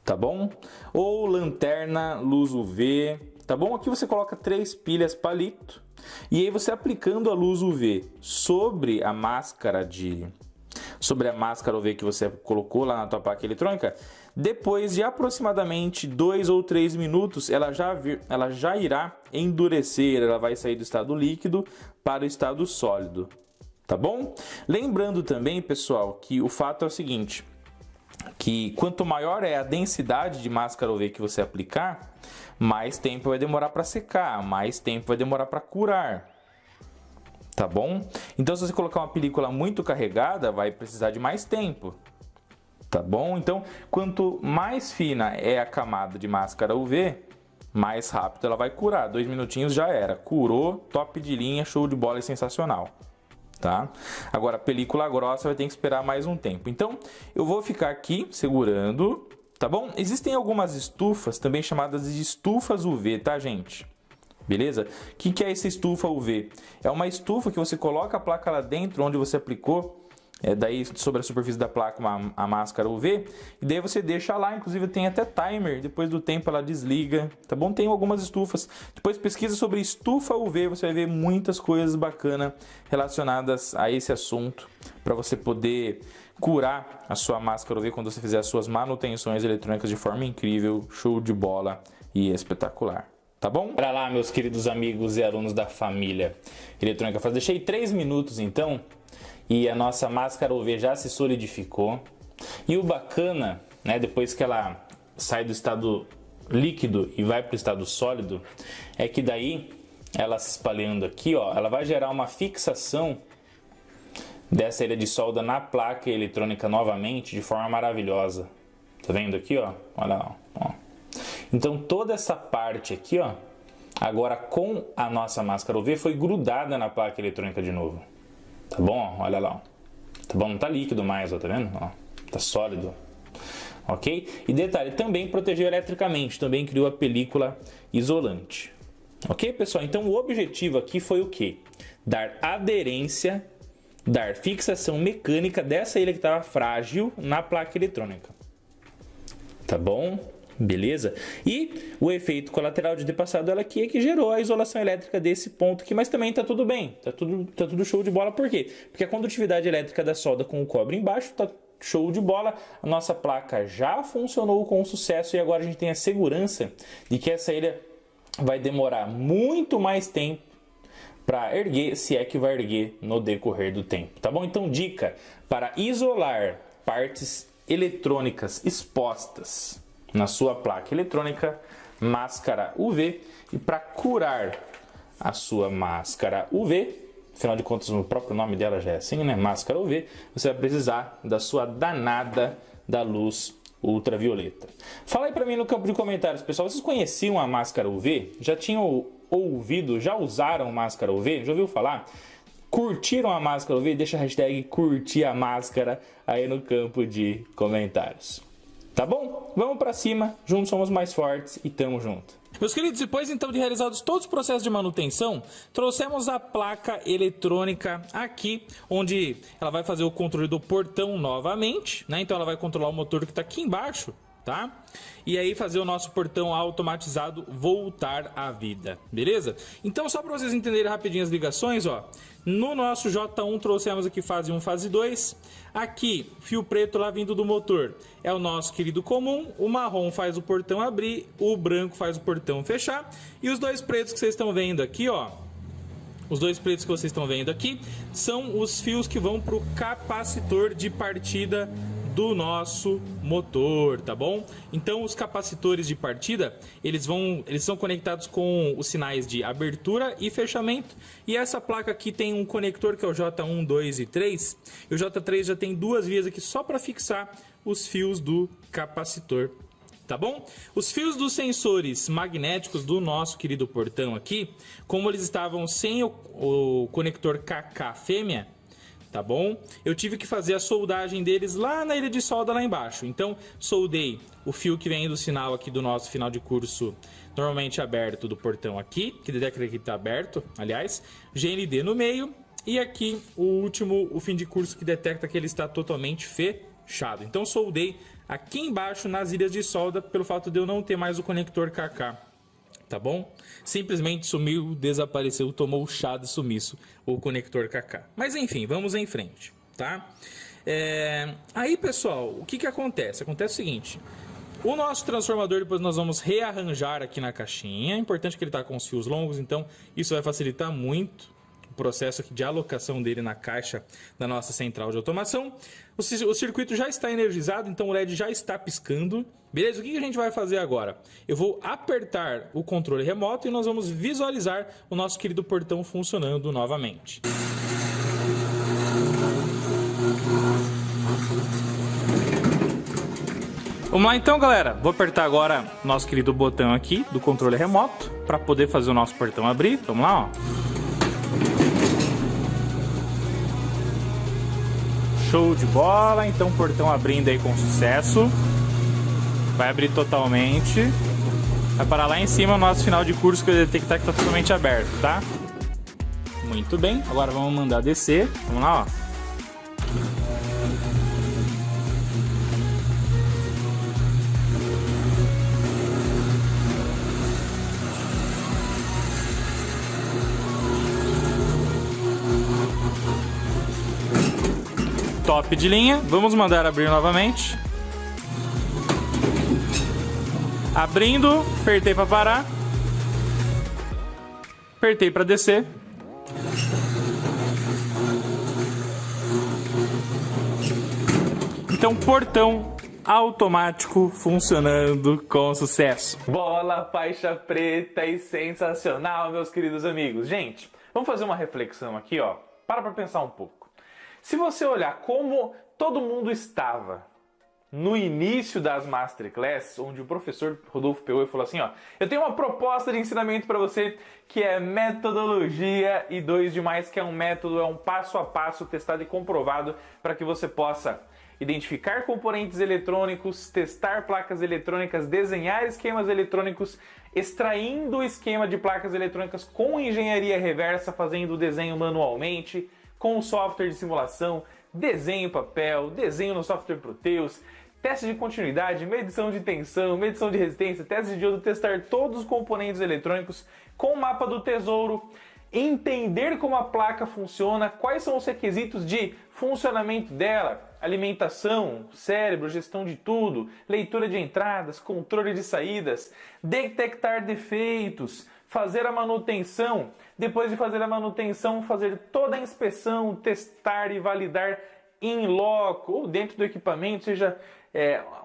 tá bom? Ou lanterna luz UV, tá bom? Aqui você coloca 3 pilhas palito e aí você aplicando a luz UV sobre a máscara UV que você colocou lá na tua placa eletrônica, depois de aproximadamente 2 ou 3 minutos, ela já irá endurecer, ela vai sair do estado líquido para o estado sólido, tá bom? Lembrando também, pessoal, que o fato é o seguinte, que quanto maior é a densidade de máscara UV que você aplicar, mais tempo vai demorar para secar, mais tempo vai demorar para curar. Tá bom? Então, se você colocar uma película muito carregada, vai precisar de mais tempo. Tá bom? Então, quanto mais fina é a camada de máscara UV, mais rápido ela vai curar. 2 minutinhos já era. Curou, top de linha, show de bola e sensacional. Tá? Agora, película grossa vai ter que esperar mais um tempo. Então, eu vou ficar aqui segurando, tá bom? Existem algumas estufas, também chamadas de estufas UV, tá, gente? Beleza? O que é essa estufa UV? É uma estufa que você coloca a placa lá dentro, onde você aplicou, daí sobre a superfície da placa a máscara UV, e daí você deixa lá, inclusive tem até timer, depois do tempo ela desliga, tá bom? Tem algumas estufas, depois pesquisa sobre estufa UV, você vai ver muitas coisas bacanas relacionadas a esse assunto, para você poder curar a sua máscara UV quando você fizer as suas manutenções eletrônicas de forma incrível, show de bola e espetacular. Tá bom? Para lá, meus queridos amigos e alunos da família Eletrônica Fácil. Deixei 3 minutos então, e a nossa máscara UV já se solidificou. E o bacana, né, depois que ela sai do estado líquido e vai para o estado sólido, é que daí ela se espalhando aqui, ó, ela vai gerar uma fixação dessa ilha de solda na placa eletrônica novamente de forma maravilhosa. Tá vendo aqui, ó? Olha lá, ó. Então toda essa parte aqui, ó, agora com a nossa máscara UV foi grudada na placa eletrônica de novo. Tá bom? Olha lá. Tá bom? Não tá líquido mais, ó, tá vendo? Ó, tá sólido. Ok? E detalhe, também protegeu eletricamente, também criou a película isolante. Ok, pessoal? Então o objetivo aqui foi o quê? Dar aderência, dar fixação mecânica dessa ilha que estava frágil na placa eletrônica. Tá bom? Beleza? E o efeito colateral de ter passado ela aqui é que gerou a isolação elétrica desse ponto aqui, mas também tá tudo bem, tá tudo show de bola. Por quê? Porque a condutividade elétrica da solda com o cobre embaixo tá show de bola, a nossa placa já funcionou com sucesso e agora a gente tem a segurança de que essa ilha vai demorar muito mais tempo para erguer, se é que vai erguer no decorrer do tempo, tá bom? Então, dica para isolar partes eletrônicas expostas na sua placa eletrônica, máscara UV. E para curar a sua máscara UV, afinal de contas o próprio nome dela já é assim, né? Máscara UV, você vai precisar da sua danada da luz ultravioleta. Fala aí para mim no campo de comentários, pessoal, vocês conheciam a máscara UV? Já tinham ouvido, já usaram máscara UV? Já ouviu falar? Curtiram a máscara UV? Deixa a hashtag curtir a máscara aí no campo de comentários. Tá bom? Vamos pra cima, juntos somos mais fortes e tamo junto. Meus queridos, depois então de realizados todos os processos de manutenção, trouxemos a placa eletrônica aqui, onde ela vai fazer o controle do portão novamente, né? Então ela vai controlar o motor que está aqui embaixo, tá? E aí fazer o nosso portão automatizado voltar à vida, beleza? Então só para vocês entenderem rapidinho as ligações, ó. No nosso J1 trouxemos aqui fase 1, fase 2. Aqui, fio preto lá vindo do motor é o nosso querido comum. O marrom faz o portão abrir, o branco faz o portão fechar. E os dois pretos que vocês estão vendo aqui, ó. Os dois pretos que vocês estão vendo aqui são os fios que vão para o capacitor de partida do nosso motor, tá bom? Então os capacitores de partida, eles são conectados com os sinais de abertura e fechamento, e essa placa aqui tem um conector que é o J1, 2 e 3, e o J3 já tem 2 vias aqui só para fixar os fios do capacitor, tá bom? Os fios dos sensores magnéticos do nosso querido portão aqui, como eles estavam sem o conector KK fêmea, tá bom? Eu tive que fazer a soldagem deles lá na ilha de solda lá embaixo. Então, soldei o fio que vem do sinal aqui do nosso final de curso, normalmente aberto do portão aqui, que detecta que está aberto, aliás, GND no meio, e aqui o último, o fim de curso que detecta que ele está totalmente fechado. Então, soldei aqui embaixo nas ilhas de solda, pelo fato de eu não ter mais o conector KK. Tá bom? Simplesmente sumiu, desapareceu, tomou o chá de sumiço, o conector KK. Mas enfim, vamos em frente, tá? Aí, pessoal, o que acontece? Acontece o seguinte: o nosso transformador depois nós vamos rearranjar aqui na caixinha. É importante que ele está com os fios longos, então isso vai facilitar muito o processo aqui de alocação dele na caixa da nossa central de automação. O circuito já está energizado, então o LED já está piscando. Beleza? O que a gente vai fazer agora? Eu vou apertar o controle remoto e nós vamos visualizar o nosso querido portão funcionando novamente. Vamos lá então, galera. Vou apertar agora nosso querido botão aqui do controle remoto para poder fazer o nosso portão abrir. Vamos lá, ó. Show de bola. Então, portão abrindo aí com sucesso. Vai abrir totalmente. Vai parar lá em cima o nosso final de curso, que eu detectar que está totalmente aberto, tá? Muito bem. Agora vamos mandar descer. Vamos lá, ó. Top de linha. Vamos mandar abrir novamente. Abrindo, apertei para parar. Apertei para descer. Então, portão automático funcionando com sucesso. Bola, faixa preta e sensacional, meus queridos amigos. Gente, vamos fazer uma reflexão aqui, ó. Para pensar um pouco. Se você olhar como todo mundo estava no início das Masterclasses, onde o professor Rodolfo Peu falou assim, ó, eu tenho uma proposta de ensinamento para você que é metodologia e 2+, que é um método, é um passo a passo testado e comprovado para que você possa identificar componentes eletrônicos, testar placas eletrônicas, desenhar esquemas eletrônicos, extraindo o esquema de placas eletrônicas com engenharia reversa, fazendo o desenho manualmente, com software de simulação, desenho em papel, desenho no software Proteus, teste de continuidade, medição de tensão, medição de resistência, teste de diodo, testar todos os componentes eletrônicos com o mapa do tesouro, entender como a placa funciona, quais são os requisitos de funcionamento dela, alimentação, cérebro, gestão de tudo, leitura de entradas, controle de saídas, detectar defeitos, fazer a manutenção, depois de fazer a manutenção, fazer toda a inspeção, testar e validar in loco, ou dentro do equipamento, seja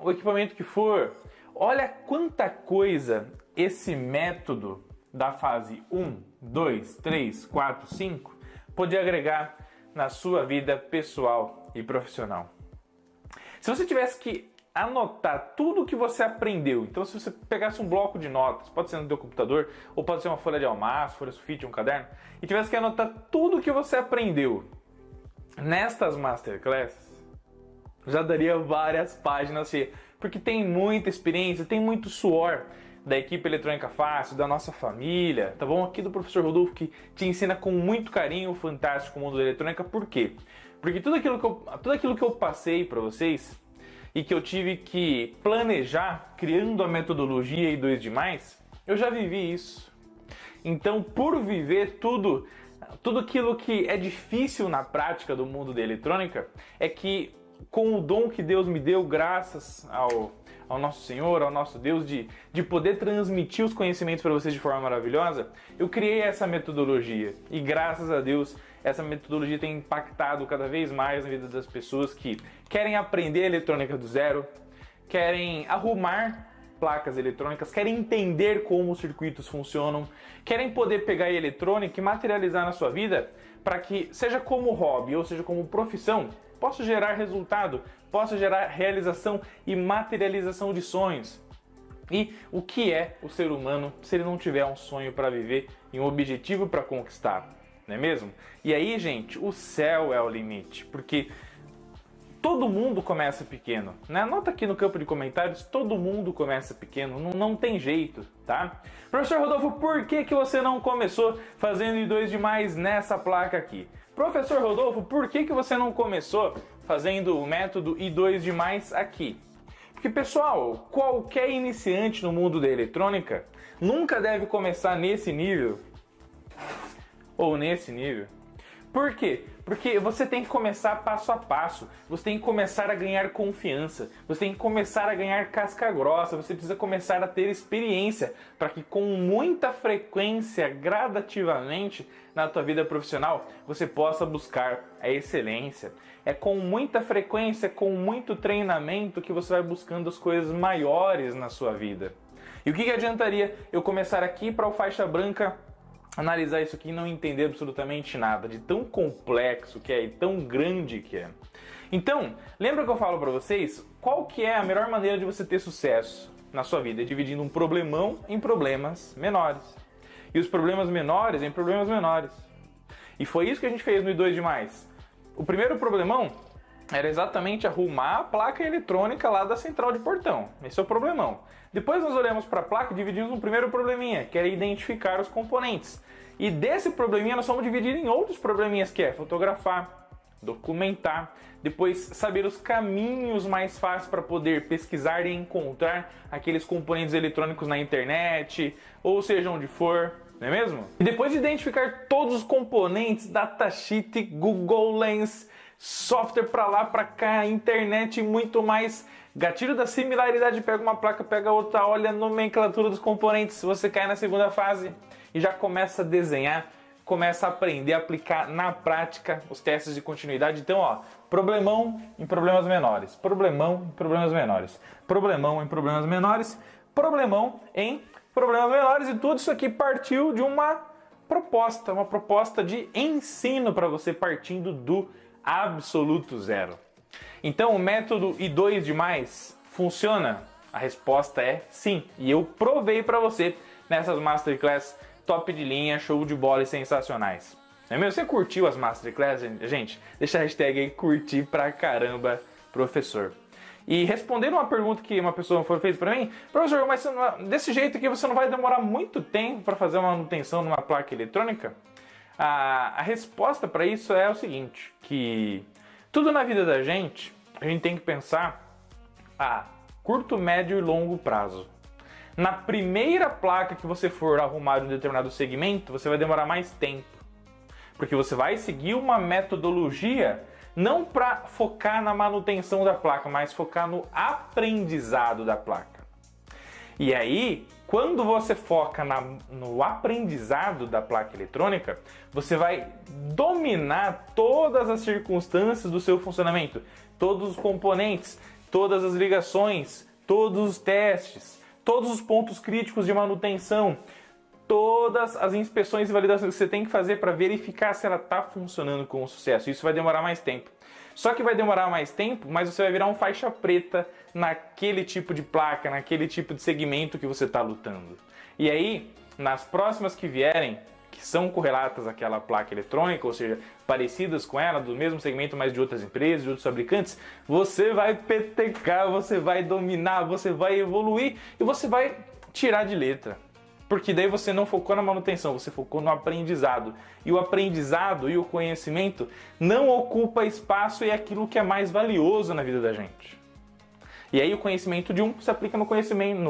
o equipamento que for. Olha quanta coisa esse método da fase 1, 2, 3, 4, 5 pode agregar na sua vida pessoal e profissional. Se você tivesse que anotar tudo que você aprendeu, então se você pegasse um bloco de notas, pode ser no seu computador, ou pode ser uma folha de almaço, folha sulfite, um caderno, e tivesse que anotar tudo que você aprendeu nestas Masterclasses, já daria várias páginas cheias, porque tem muita experiência, tem muito suor da equipe Eletrônica Fácil, da nossa família, tá bom? Aqui do professor Rodolfo, que te ensina com muito carinho o fantástico mundo da eletrônica. Por quê? Porque tudo aquilo que eu passei para vocês e que eu tive que planejar criando a metodologia e 2+, eu já vivi isso. Então, por viver tudo aquilo que é difícil na prática do mundo da eletrônica, é que com o dom que Deus me deu, graças ao nosso Senhor, ao nosso Deus, de poder transmitir os conhecimentos para vocês de forma maravilhosa, eu criei essa metodologia. E graças a Deus, essa metodologia tem impactado cada vez mais na vida das pessoas que querem aprender eletrônica do zero, querem arrumar placas eletrônicas, querem entender como os circuitos funcionam, querem poder pegar a eletrônica e materializar na sua vida para que, seja como hobby ou seja como profissão, possa gerar resultado, possa gerar realização e materialização de sonhos. E o que é o ser humano se ele não tiver um sonho para viver e um objetivo para conquistar, não é mesmo? E aí, gente, o céu é o limite, porque todo mundo começa pequeno, né? Anota aqui no campo de comentários, todo mundo começa pequeno, não tem jeito, tá? Professor Rodolfo, por que você não começou fazendo I2+ nessa placa aqui? Professor Rodolfo, por que você não começou fazendo o método I2+ aqui? Porque, pessoal, qualquer iniciante no mundo da eletrônica nunca deve começar nesse nível ou nesse nível. Por quê? Porque você tem que começar passo a passo, você tem que começar a ganhar confiança, você tem que começar a ganhar casca grossa, você precisa começar a ter experiência para que com muita frequência, gradativamente, na tua vida profissional, você possa buscar a excelência. É com muita frequência, com muito treinamento que você vai buscando as coisas maiores na sua vida. E o que adiantaria eu começar aqui para o faixa branca analisar isso aqui e não entender absolutamente nada de tão complexo que é e tão grande que é. Então, lembra que eu falo para vocês qual que é a melhor maneira de você ter sucesso na sua vida? É dividindo um problemão em problemas menores. E os problemas menores em problemas menores. E foi isso que a gente fez no I2 Demais. O primeiro problemão era exatamente arrumar a placa eletrônica lá da central de portão. Esse é o problemão. Depois nós olhamos para a placa e dividimos um primeiro probleminha, que era identificar os componentes. E desse probleminha nós vamos dividir em outros probleminhas, que é fotografar, documentar, depois saber os caminhos mais fáceis para poder pesquisar e encontrar aqueles componentes eletrônicos na internet, ou seja, onde for, não é mesmo? E depois de identificar todos os componentes, datasheet, Google Lens, software para lá, para cá, internet e muito mais, gatilho da similaridade, pega uma placa, pega outra, olha a nomenclatura dos componentes, você cai na segunda fase e já começa a desenhar, começa a aprender a aplicar na prática os testes de continuidade. Então, ó, problemão em problemas menores, problemão em problemas menores, problemão em problemas menores, problemão em problemas menores, e tudo isso aqui partiu de uma proposta de ensino para você partindo do absoluto zero. Então, o método I2 Demais funciona? A resposta é sim, e eu provei para você nessas Masterclass top de linha, show de bola e sensacionais. Não é mesmo? Você curtiu as Masterclass, gente? Deixa a hashtag aí, curtir pra caramba, professor. E respondendo uma pergunta que uma pessoa fez para mim, professor, mas desse jeito aqui você não vai demorar muito tempo para fazer uma manutenção numa placa eletrônica? A resposta para isso é o seguinte, que tudo na vida da gente, a gente tem que pensar a curto, médio e longo prazo. Na primeira placa que você for arrumar um determinado segmento, você vai demorar mais tempo. Porque você vai seguir uma metodologia não para focar na manutenção da placa, mas focar no aprendizado da placa. E aí, quando você foca no aprendizado da placa eletrônica, você vai dominar todas as circunstâncias do seu funcionamento, todos os componentes, todas as ligações, todos os testes, todos os pontos críticos de manutenção, todas as inspeções e validações que você tem que fazer para verificar se ela está funcionando com sucesso. Isso vai demorar mais tempo. Só que vai demorar mais tempo, mas você vai virar um faixa preta naquele tipo de placa, naquele tipo de segmento que você está lutando. E aí, nas próximas que vierem, que são correlatas àquela placa eletrônica, ou seja, parecidas com ela, do mesmo segmento, mas de outras empresas, de outros fabricantes, você vai petecar, você vai dominar, você vai evoluir e você vai tirar de letra. Porque daí você não focou na manutenção, você focou no aprendizado. E o aprendizado e o conhecimento não ocupa espaço e é aquilo que é mais valioso na vida da gente. E aí o conhecimento de um se aplica no conhecimento,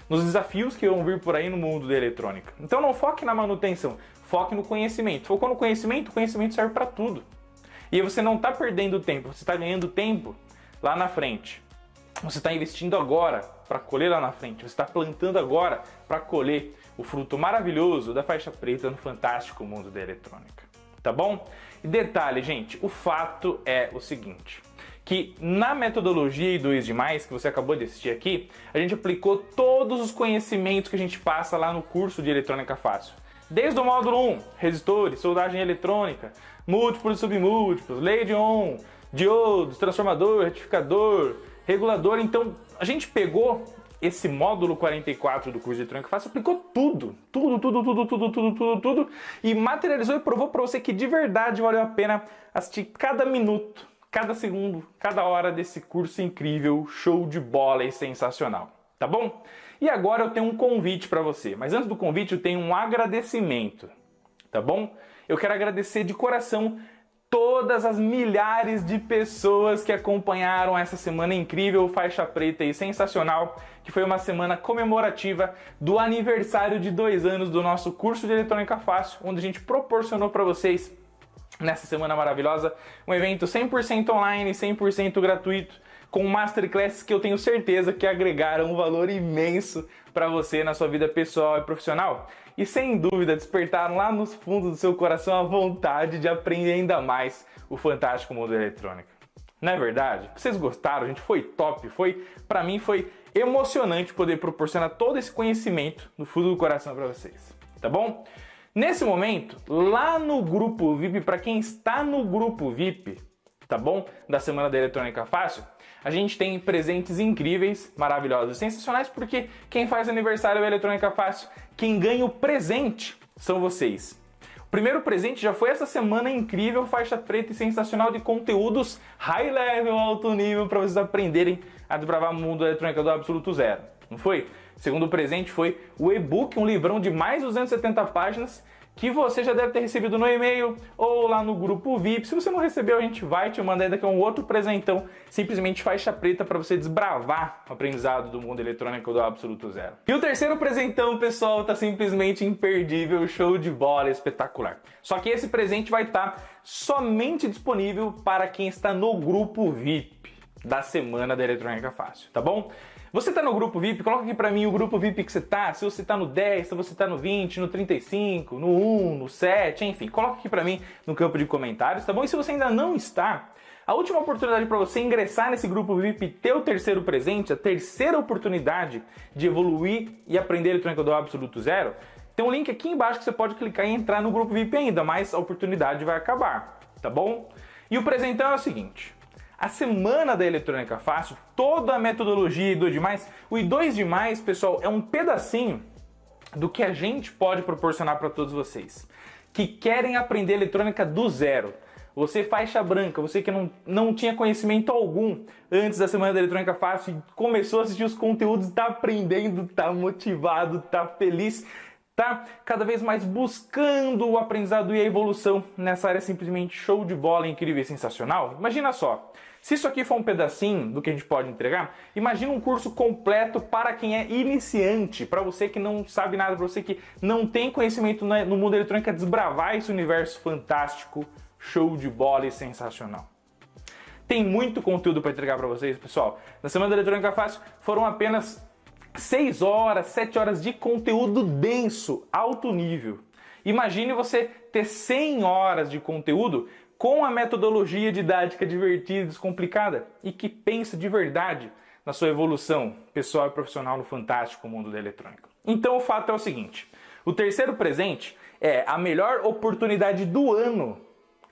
nos desafios que vão vir por aí no mundo da eletrônica. Então não foque na manutenção, foque no conhecimento. Focou no conhecimento, o conhecimento serve para tudo. E aí você não está perdendo tempo, você está ganhando tempo lá na frente. Você está investindo agora para colher lá na frente. Você está plantando agora para colher o fruto maravilhoso da faixa preta no fantástico mundo da eletrônica. Tá bom? E detalhe, gente, o fato é o seguinte, que na metodologia I2 Demais, que você acabou de assistir aqui, a gente aplicou todos os conhecimentos que a gente passa lá no curso de Eletrônica Fácil. Desde o módulo 1, resistores, soldagem eletrônica, múltiplos e submúltiplos, lei de Ohm, diodos, transformador, retificador, regulador. Então, a gente pegou esse módulo 44 do curso de Eletrônica Fácil, aplicou tudo, e materializou e provou para você que de verdade valeu a pena assistir cada minuto, cada segundo, cada hora desse curso incrível, show de bola e sensacional, tá bom? E agora eu tenho um convite para você, mas antes do convite eu tenho um agradecimento, tá bom? Eu quero agradecer de coração todas as milhares de pessoas que acompanharam essa semana incrível, faixa preta e sensacional, que foi uma semana comemorativa do aniversário de 2 anos do nosso curso de Eletrônica Fácil, onde a gente proporcionou para vocês, nessa semana maravilhosa, um evento 100% online, 100% gratuito, com masterclasses que eu tenho certeza que agregaram um valor imenso para você na sua vida pessoal e profissional. E sem dúvida despertaram lá nos fundos do seu coração a vontade de aprender ainda mais o fantástico mundo da eletrônica. Não é verdade? Vocês gostaram? A gente foi top, para mim foi emocionante poder proporcionar todo esse conhecimento no fundo do coração para vocês, tá bom? Nesse momento, lá no grupo VIP, para quem está no grupo VIP, tá bom? Da Semana da Eletrônica Fácil, a gente tem presentes incríveis, maravilhosos, sensacionais, porque quem faz aniversário é a Eletrônica Fácil, quem ganha o presente são vocês. O primeiro presente já foi essa semana incrível, faixa preta e sensacional de conteúdos high level, alto nível, para vocês aprenderem a desbravar o mundo da eletrônica do absoluto zero, não foi? O segundo presente foi o e-book, um livrão de mais de 270 páginas, que você já deve ter recebido no e-mail ou lá no grupo VIP. Se você não recebeu, a gente vai te mandar daqui um outro presentão, simplesmente faixa preta para você desbravar o aprendizado do mundo eletrônico do absoluto zero. E o terceiro presentão, pessoal, tá simplesmente imperdível, show de bola, espetacular. Só que esse presente vai estar somente disponível para quem está no grupo VIP da Semana da Eletrônica Fácil, tá bom? Você tá no grupo VIP? Coloca aqui pra mim o grupo VIP que você tá, se você tá no 10, se você tá no 20, no 35, no 1, no 7, enfim, coloca aqui pra mim no campo de comentários, tá bom? E se você ainda não está, a última oportunidade para você ingressar nesse grupo VIP e ter o terceiro presente, a terceira oportunidade de evoluir e aprender eletrônica do absoluto zero, tem um link aqui embaixo que você pode clicar e entrar no grupo VIP ainda, mas a oportunidade vai acabar, tá bom? E o presentão é o seguinte: a Semana da Eletrônica Fácil, toda a metodologia I2+, o I2+, pessoal, é um pedacinho do que a gente pode proporcionar para todos vocês que querem aprender eletrônica do zero. Você faixa branca, você que não tinha conhecimento algum antes da Semana da Eletrônica Fácil e começou a assistir os conteúdos, tá aprendendo, tá motivado, tá feliz, tá cada vez mais buscando o aprendizado e a evolução nessa área simplesmente show de bola, incrível e sensacional. Imagina só, se isso aqui for um pedacinho do que a gente pode entregar, imagina um curso completo para quem é iniciante, para você que não sabe nada, para você que não tem conhecimento no mundo eletrônico, desbravar esse universo fantástico, show de bola e sensacional. Tem muito conteúdo para entregar para vocês, pessoal. Na Semana da Eletrônica Fácil foram apenas 6 horas, 7 horas de conteúdo denso, alto nível. Imagine você ter 100 horas de conteúdo com a metodologia didática divertida e descomplicada e que pensa de verdade na sua evolução pessoal e profissional no fantástico mundo da eletrônica. Então o fato é o seguinte: o terceiro presente é a melhor oportunidade do ano,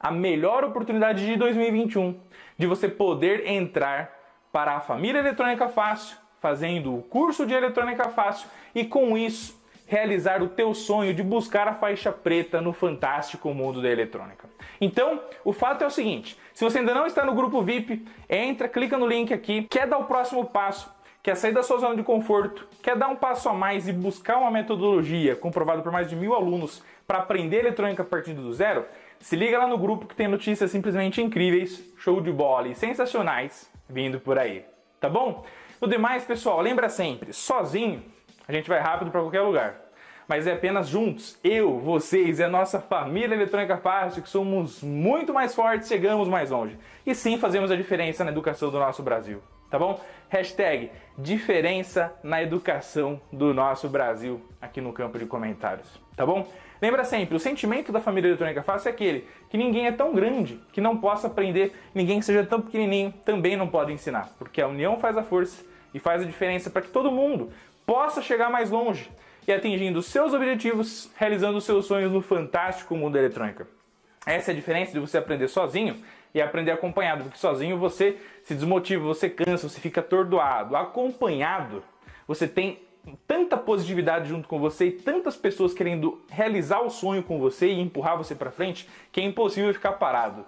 a melhor oportunidade de 2021, de você poder entrar para a família Eletrônica Fácil, fazendo o curso de Eletrônica Fácil e com isso realizar o teu sonho de buscar a faixa preta no fantástico mundo da eletrônica. Então, o fato é o seguinte: se você ainda não está no grupo VIP, entra, clica no link aqui, quer dar o próximo passo, quer sair da sua zona de conforto, quer dar um passo a mais e buscar uma metodologia comprovada por mais de 1000 alunos para aprender eletrônica a partir do zero, se liga lá no grupo que tem notícias simplesmente incríveis, show de bola e sensacionais vindo por aí, tá bom? No demais, pessoal, lembra sempre, sozinho a gente vai rápido para qualquer lugar, mas é apenas juntos, eu, vocês e a nossa família Eletrônica Fácil, que somos muito mais fortes, chegamos mais longe. E sim, fazemos a diferença na educação do nosso Brasil, tá bom? Hashtag diferença na educação do nosso Brasil aqui no campo de comentários, tá bom? Lembra sempre, o sentimento da família Eletrônica Fácil é aquele que ninguém é tão grande que não possa aprender, ninguém que seja tão pequenininho também não pode ensinar, porque a união faz a força e faz a diferença para que todo mundo possa chegar mais longe e atingindo os seus objetivos, realizando os seus sonhos no fantástico mundo da eletrônica. Essa é a diferença de você aprender sozinho e aprender acompanhado, porque sozinho você se desmotiva, você cansa, você fica atordoado. Acompanhado, você tem tanta positividade junto com você e tantas pessoas querendo realizar o sonho com você e empurrar você para frente, que é impossível ficar parado.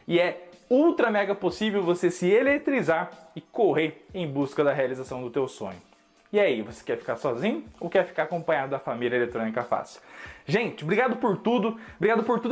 E é ultra mega possível você se eletrizar e correr em busca da realização do teu sonho. E aí, você quer ficar sozinho ou quer ficar acompanhado da família Eletrônica Fácil? Gente, obrigado por tudo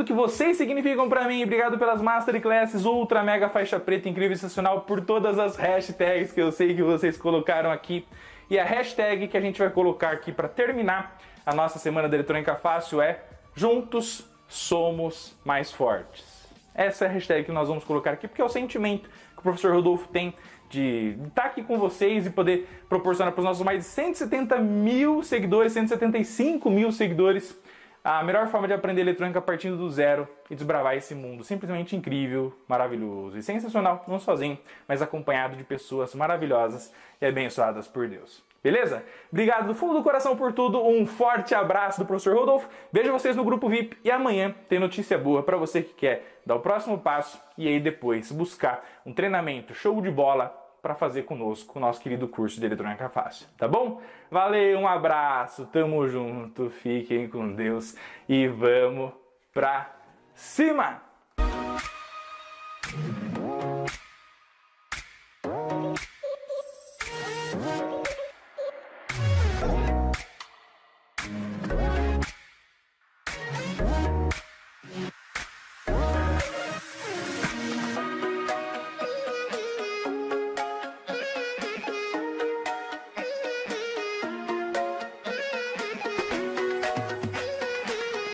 que vocês significam pra mim, obrigado pelas Masterclasses, ultra mega faixa preta, incrível e sensacional, por todas as hashtags que eu sei que vocês colocaram aqui. E a hashtag que a gente vai colocar aqui para terminar a nossa Semana da Eletrônica Fácil é Juntos Somos Mais Fortes. Essa é a hashtag que nós vamos colocar aqui, porque é o sentimento que o professor Rodolfo tem de estar aqui com vocês e poder proporcionar para os nossos mais de 170 mil seguidores, 175 mil seguidores, a melhor forma de aprender eletrônica partindo do zero e desbravar esse mundo simplesmente incrível, maravilhoso e sensacional, não sozinho, mas acompanhado de pessoas maravilhosas e abençoadas por Deus. Beleza? Obrigado do fundo do coração por tudo, um forte abraço do professor Rodolfo, vejo vocês no grupo VIP e amanhã tem notícia boa para você que quer dar o próximo passo e aí depois buscar um treinamento show de bola para fazer conosco o nosso querido curso de Eletrônica Fácil, tá bom? Valeu, um abraço, tamo junto, fiquem com Deus e vamos pra cima!